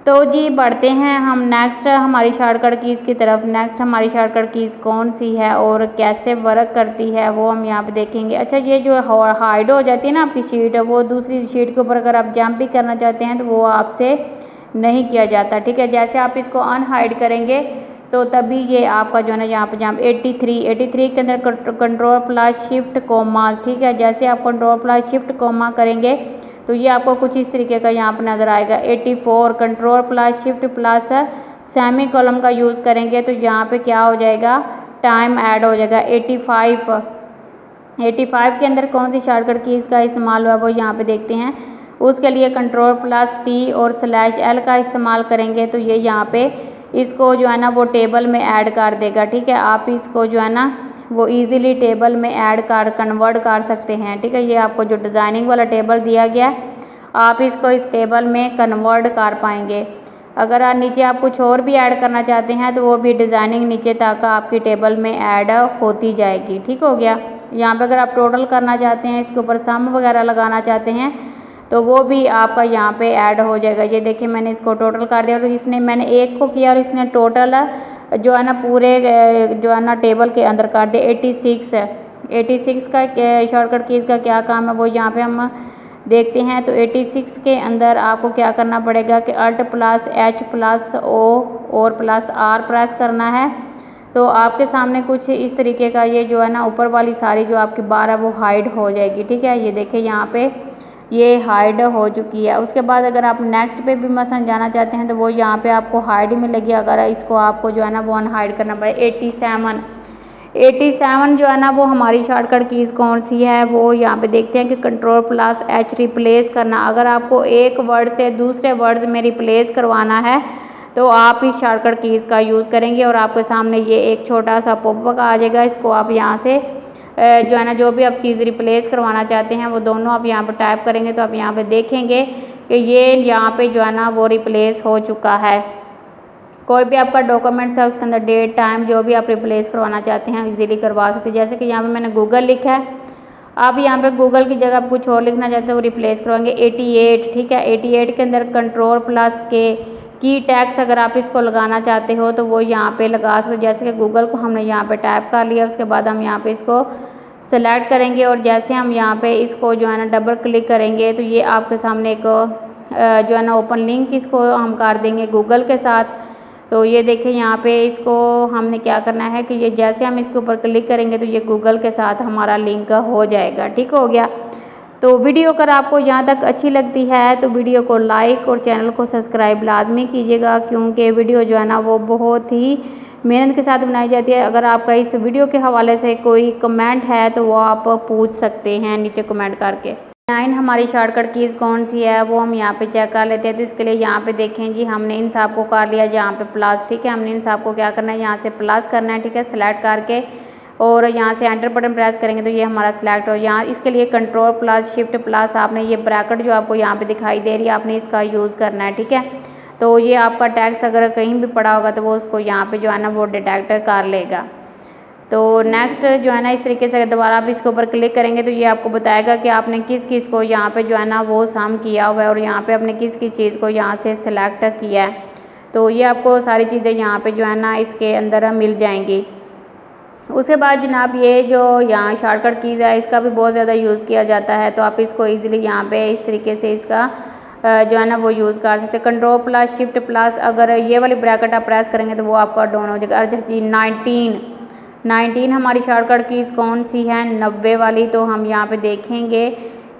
[SPEAKER 1] तो जी बढ़ते हैं हम नेक्स्ट हमारी शॉर्टकट कीज़ की तरफ। नेक्स्ट हमारी शॉर्टकट कीज़ कौन सी है और कैसे वर्क करती है वो हम यहाँ पे देखेंगे। अच्छा, ये जो हाइड हो जाती है ना आपकी शीट, वो दूसरी शीट के ऊपर अगर आप जंप भी करना चाहते हैं तो वो आपसे नहीं किया जाता, ठीक है। जैसे आप इसको अनहाइड करेंगे तो तभी ये आपका जो है ना यहाँ पे जंप 83 के अंदर Ctrl+Shift कोमा, ठीक है। जैसे आप Ctrl+Shift कोमा करेंगे तो ये आपको कुछ इस तरीके का यहाँ पर नज़र आएगा। 84 Ctrl+Shift+ सेमी कॉलम का यूज़ करेंगे तो यहाँ पे क्या हो जाएगा, टाइम ऐड हो जाएगा। 85 के अंदर कौन सी शॉर्टकट की इसका इस्तेमाल हुआ वो यहाँ पे देखते हैं। उसके लिए Ctrl+T और /L का इस्तेमाल करेंगे तो ये यहाँ पे इसको जो है ना वो टेबल में ऐड कर देगा, ठीक है। आप इसको जो है ना वो इजीली टेबल में ऐड कर कन्वर्ट कर सकते हैं, ठीक है। ये आपको जो डिज़ाइनिंग वाला टेबल दिया गया आप इसको इस टेबल में कन्वर्ट कर पाएंगे। अगर आप नीचे आप कुछ और भी ऐड करना चाहते हैं तो वो भी डिज़ाइनिंग नीचे तक आपकी टेबल में ऐड होती जाएगी, ठीक हो गया। यहाँ पे अगर आप टोटल करना चाहते हैं, इसके ऊपर सम वगैरह लगाना चाहते हैं तो वो भी आपका यहाँ पे ऐड हो जाएगा। ये देखिए मैंने इसको टोटल कर दिया और इसने मैंने एक को किया और इसने टोटल जो है ना पूरे जो है ना टेबल के अंदर कर दिया 86 है। 86 का शॉर्टकट कीज़ का क्या काम है वो यहाँ पे हम देखते हैं। तो 86 के अंदर आपको क्या करना पड़ेगा कि alt plus H plus O और प्लस आर प्रेस करना है। तो आपके सामने कुछ इस तरीके का ये जो है ना ऊपर वाली सारी जो आपकी बार है वो हाइड हो जाएगी, ठीक है। ये देखिए यहाँ पे ये हाइड हो चुकी है। उसके बाद अगर आप नेक्स्ट पे भी मसलन जाना चाहते हैं तो वो यहाँ पे आपको हाइड मिलेगी। अगर इसको आपको जो है ना वो अनहाइड करना पड़े 87 जो है ना वो हमारी शॉर्टकट कीज़ कौन सी है वो यहाँ पे देखते हैं कि कंट्रोल प्लस एच रिप्लेस करना। अगर आपको एक वर्ड से दूसरे वर्ड्स में रिप्लेस करवाना है तो आप इस शॉर्टकट कीज़ का यूज़ करेंगे और आपके सामने ये एक छोटा सा पॉपअप आ जाएगा। इसको आप यहाँ से जो है ना जो भी आप चीज़ रिप्लेस करवाना चाहते हैं वो दोनों आप यहाँ पर टाइप करेंगे तो आप यहाँ पे देखेंगे कि ये यहाँ पे जो है ना वो रिप्लेस हो चुका है। कोई भी आपका डॉक्यूमेंट्स है उसके अंदर डेट टाइम जो भी आप रिप्लेस करवाना चाहते हैं इजीली करवा सकते हैं। जैसे कि यहाँ पे मैंने गूगल लिखा है, आप यहाँ पे गूगल की जगह आप कुछ और लिखना चाहते हैं वो रिप्लेस करवाएंगे 88, ठीक है। 88 के अंदर कंट्रोल प्लस के की टैक्स अगर आप इसको लगाना चाहते हो तो वो यहाँ पे लगा सकते। जैसे कि गूगल को हमने यहाँ पे टाइप कर लिया, उसके बाद हम यहाँ पे इसको सेलेक्ट करेंगे और जैसे हम यहाँ पे इसको जो है ना डबल क्लिक करेंगे तो ये आपके सामने एक जो है ना ओपन लिंक इसको हम कर देंगे गूगल के साथ। तो ये देखिए यहाँ पे इसको हमने क्या करना है कि ये जैसे हम इसके ऊपर क्लिक करेंगे तो ये गूगल के साथ हमारा लिंक हो जाएगा, ठीक हो गया। तो वीडियो अगर आपको यहाँ तक अच्छी लगती है तो वीडियो को लाइक और चैनल को सब्सक्राइब लाजमी कीजिएगा, क्योंकि वीडियो जो है ना वो बहुत ही मेहनत के साथ बनाई जाती है। अगर आपका इस वीडियो के हवाले से कोई कमेंट है तो वो आप पूछ सकते हैं नीचे कमेंट करके। 9 हमारी शॉर्टकट कीज़ कौन सी है वो हम यहाँ पे चेक कर लेते हैं। तो इसके लिए यहाँ पे देखें जी हमने इन सब को कर लिया यहाँ पे प्लस, ठीक है। हमने इन सब को क्या करना है यहाँ से प्लस करना है, ठीक है, सेलेक्ट करके और यहाँ से एंटर बटन प्रेस करेंगे तो ये हमारा सिलेक्ट हो। यहाँ इसके लिए कंट्रोल प्लस शिफ्ट प्लस आपने ये ब्रैकेट जो आपको यहाँ पे दिखाई दे रही है आपने इसका यूज़ करना है, ठीक है। तो ये आपका टैक्स अगर कहीं भी पड़ा होगा तो वो उसको यहाँ पे जो है ना वो डिटेक्ट कर लेगा। तो नेक्स्ट जो है ना इस तरीके से दोबारा आप इसके ऊपर क्लिक करेंगे तो ये आपको बताएगा कि आपने किस किस को यहाँ पे जो है ना वो सम किया हुआ है और यहाँ पे आपने किस किस चीज़ को यहाँ से सिलेक्ट किया है। तो ये आपको सारी चीज़ें यहाँ पे जो है ना इसके अंदर मिल जाएंगी। उसके बाद जनाब ये जो यहाँ शॉर्टकट कीज़ है इसका भी बहुत ज़्यादा यूज़ किया जाता है। तो आप इसको ईज़िली यहाँ पे इस तरीके से इसका जो है ना वो यूज़ कर सकते हैं। कंट्रोल प्लस शिफ्ट प्लस अगर ये वाली ब्रैकेट आप प्रेस करेंगे तो वो आपका डाउन हो जाएगा। अच्छा जी 19 हमारी शॉर्टकट कीज़ कौन सी है 90 वाली। तो हम यहाँ पे देखेंगे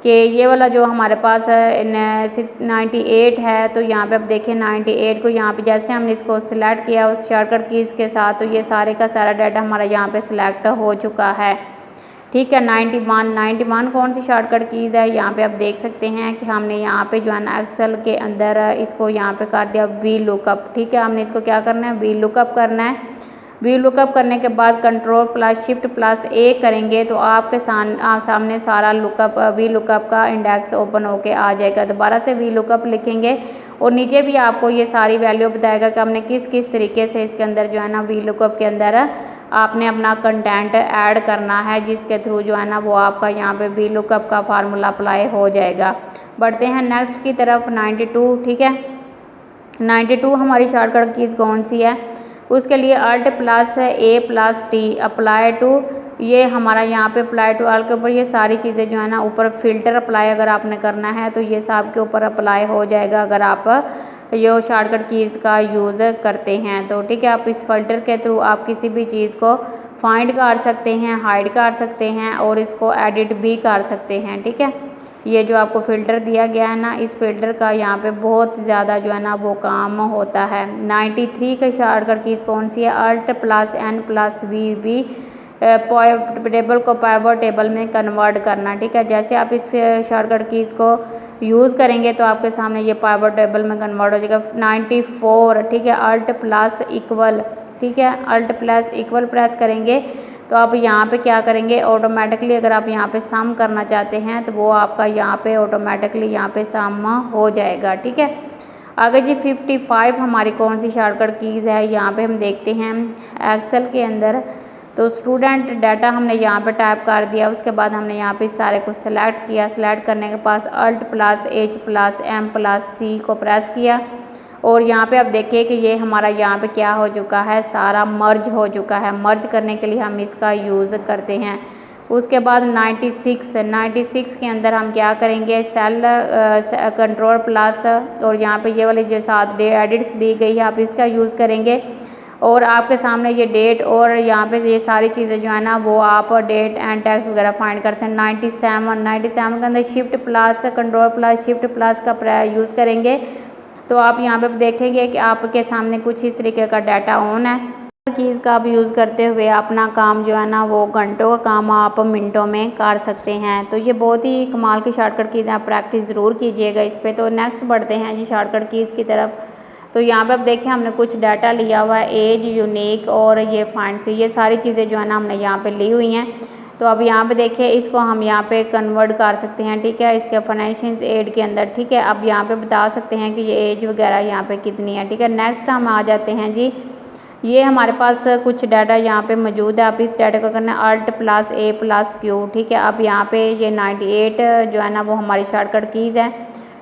[SPEAKER 1] कि ये वाला जो हमारे पास 698 है। तो यहाँ पे आप देखें 98 को यहाँ पे जैसे हमने इसको सिलेक्ट किया उस शॉर्टकट कीज़ के साथ तो ये सारे का सारा डाटा हमारा यहाँ पे सिलेक्ट हो चुका है, ठीक है। 91 कौन सी शॉर्टकट कीज़ है यहाँ पे आप देख सकते हैं कि हमने यहाँ पे जो है ना एक्सेल के अंदर इसको यहाँ पे कर दिया वी लुकअप, ठीक है। हमने इसको क्या करना है वी लुकअप करना है। वी लुकअप करने के बाद कंट्रोल प्लस शिफ्ट प्लस ए करेंगे तो आपके सामने सारा लुकअप वी लुकअप का इंडेक्स ओपन होके आ जाएगा। दोबारा से वी लुकअप लिखेंगे और नीचे भी आपको ये सारी वैल्यू बताएगा कि हमने किस किस तरीके से इसके अंदर जो है ना वी लुकअप के अंदर आपने अपना कंटेंट ऐड करना है, जिसके थ्रू जो है ना वो आपका यहाँ पे वी लुकअप का फार्मूला अप्लाई हो जाएगा। बढ़ते हैं नेक्स्ट की तरफ 92, ठीक है। 92 हमारी शॉर्टकट कीज़ कौन सी है उसके लिए alt plus A plus T apply to, ये हमारा यहाँ पे अप्लाई टू ऑल के ऊपर ये सारी चीज़ें जो है ना ऊपर फिल्टर अप्लाई अगर आपने करना है तो ये सब के ऊपर अप्लाई हो जाएगा अगर आप ये शॉर्टकट कीज़ का यूज़ करते हैं तो, ठीक है। आप इस फिल्टर के थ्रू आप किसी भी चीज़ को फाइंड कर सकते हैं, हाइड कर सकते हैं और इसको एडिट भी कर सकते हैं, ठीक है। ये जो आपको फ़िल्टर दिया गया है ना इस फिल्टर का यहाँ पे बहुत ज़्यादा जो है ना वो काम होता है। 93 का शॉर्टकट कीज़ कौन सी है alt plus N plus V table को पाइवट टेबल में कन्वर्ट करना, ठीक है। जैसे आप इस शॉर्टकट कीज़ को यूज़ करेंगे तो आपके सामने ये पाइवट टेबल में कन्वर्ट हो जाएगा। 94, ठीक है, अल्ट प्लस इक्वल, ठीक है, अल्ट प्लस इक्वल प्रेस करेंगे तो आप यहाँ पे क्या करेंगे ऑटोमेटिकली अगर आप यहाँ पे सम करना चाहते हैं तो वो आपका यहाँ पे ऑटोमेटिकली यहाँ पे सम हो जाएगा, ठीक है। आगे जी 55 हमारी कौन सी शॉर्टकट कीज़ है यहाँ पे हम देखते हैं एक्सेल के अंदर। तो स्टूडेंट डाटा हमने यहाँ पे टाइप कर दिया। उसके बाद हमने यहाँ पे सारे को सेलेक्ट किया। सेलेक्ट करने के पास Alt+H+M+C को प्रेस किया और यहाँ पे अब देखिए कि ये हमारा यहाँ पे क्या हो चुका है, सारा मर्ज हो चुका है। मर्ज करने के लिए हम इसका यूज़ करते हैं। उसके बाद 96 के अंदर हम क्या करेंगे, सेल Ctrl+ और यहाँ पे ये वाली जो साथ एडिट्स दी गई है आप इसका यूज़ करेंगे। और आपके सामने ये डेट और यहाँ पे ये सारी चीज़ें जो है ना वो आप डेट एंड टैक्स वगैरह फाइंड कर सकते हैं। 97 के अंदर Ctrl+Shift+ का यूज़ करेंगे तो आप यहाँ पे देखेंगे कि आपके सामने कुछ इस तरीके का डाटा ऑन है। कीज़ का आप यूज़ करते हुए अपना काम जो है ना वो घंटों का काम आप मिनटों में कर सकते हैं। तो ये बहुत ही कमाल की शॉर्टकट कीज़ आप प्रैक्टिस ज़रूर कीजिएगा इस पर। तो नेक्स्ट बढ़ते हैं जी शॉर्टकट कीज़ की तरफ। तो यहाँ पे आप देखें हमने कुछ डाटा लिया हुआ है, एज, यूनिक और ये फाइंड से, ये सारी चीज़ें जो है ना हमने यहाँ पे ली हुई हैं। तो अब यहाँ पे देखिए इसको हम यहाँ पे कन्वर्ट कर सकते हैं, ठीक है, इसके फाइनेंशियल एड के अंदर, ठीक है। अब यहाँ पे बता सकते हैं कि ये एज वगैरह यहाँ पे कितनी है, ठीक है। नेक्स्ट हम आ जाते हैं जी, ये हमारे पास कुछ डाटा यहाँ पे मौजूद है। आप इस डाटा को करना है Alt+A+Q, ठीक है। अब यहाँ पे ये 98 जो है ना वो हमारी शॉर्टकट कीज़ है।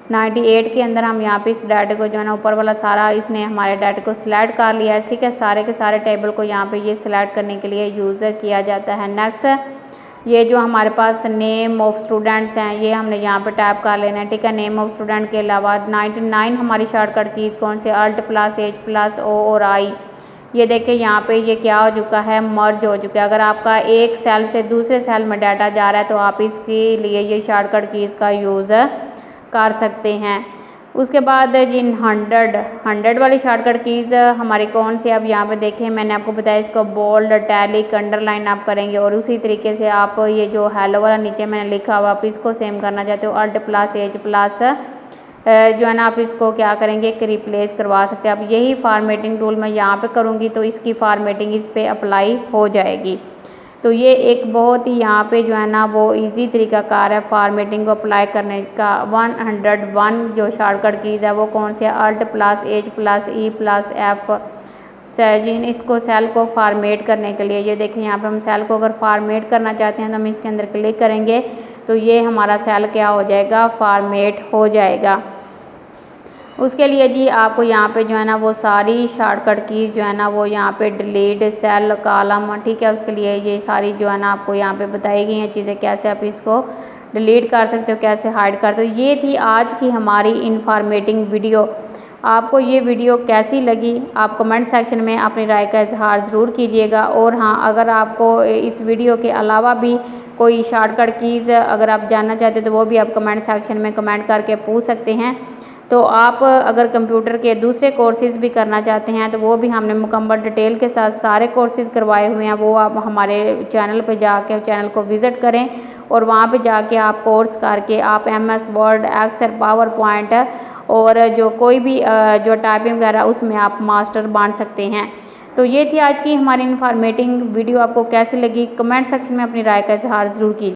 [SPEAKER 1] 98 के अंदर हम यहाँ पे इस डाटा को जो है ना ऊपर वाला सारा इसने हमारे डाटा को सिलेक्ट कर लिया है, ठीक है। सारे के सारे टेबल को यहाँ पे ये सिलेक्ट करने के लिए यूज़ किया जाता है। नेक्स्ट ये जो हमारे पास नेम ऑफ स्टूडेंट्स हैं ये हमने यहाँ पे टाइप कर लेना है, ठीक है। नेम ऑफ स्टूडेंट के अलावा 99 हमारी शॉर्टकट कीज़ कौन से, Alt+H+O और I। ये देखिए यहाँ पे ये क्या हो चुका है, मर्ज हो चुका है। अगर आपका एक सेल से दूसरे सेल में डाटा जा रहा है तो आप इसके लिए ये शॉर्टकट कीज़ का यूज़ कर सकते हैं। उसके बाद जिन 100 वाली शॉर्टकट कीज़ हमारी कौन सी, अब यहाँ पे देखें मैंने आपको बताया इसको बोल्ड, टैलिक, अंडरलाइन आप करेंगे और उसी तरीके से आप ये जो हेलो वाला नीचे मैंने लिखा हुआ आप इसको सेम करना चाहते हो Alt+H+ जो है ना आप इसको क्या करेंगे कि रिप्लेस करवा सकते हैं। अब यही फार्मेटिंग टूल मैं यहाँ पे करूँगी तो इसकी फार्मेटिंग इस पे अप्लाई हो जाएगी। तो ये एक बहुत ही यहाँ पे जो है ना वो इजी तरीकाकार है फार्मेटिंग को अप्लाई करने का। 101 जो शॉर्टकट कीज़ है वो कौन सी है, Alt+H+E+F जिन इसको सेल को फार्मेट करने के लिए, ये देखें यहाँ पे हम सेल को अगर फार्मेट करना चाहते हैं तो हम इसके अंदर क्लिक करेंगे तो ये हमारा सेल क्या हो जाएगा, फार्मेट हो जाएगा। उसके लिए जी आपको यहाँ पे जो है ना वो सारी शॉर्टकट कीज़ जो है ना वो यहाँ पे डिलीट सेल कॉलम, ठीक है। उसके लिए ये सारी जो है ना आपको यहाँ पे बताई गई हैं चीज़ें, कैसे आप इसको डिलीट कर सकते हो, कैसे हाइड करते हो। ये थी आज की हमारी इन्फॉर्मेटिव वीडियो। आपको ये वीडियो कैसी लगी आप कमेंट सेक्शन में अपनी राय का इजहार ज़रूर कीजिएगा। और हाँ, अगर आपको इस वीडियो के अलावा भी कोई शॉर्टकट कीज़ अगर आप जानना चाहते हैं तो वो भी आप कमेंट सेक्शन में कमेंट करके पूछ सकते हैं। तो आप अगर कंप्यूटर के दूसरे कोर्सेज़ भी करना चाहते हैं तो वो भी हमने मुकम्मल डिटेल के साथ सारे कोर्सेज़ करवाए हुए हैं। वो आप हमारे चैनल पे जाके चैनल को विज़िट करें और वहाँ पे जाके आप कोर्स करके आप MS Word, Excel, PowerPoint और जो कोई भी जो टाइपिंग वगैरह उसमें आप मास्टर बन सकते हैं। तो ये थी आज की हमारी इन्फॉर्मेटिव वीडियो। आपको कैसी लगी कमेंट सेक्शन में अपनी राय का इजहार ज़रूर कीजिए।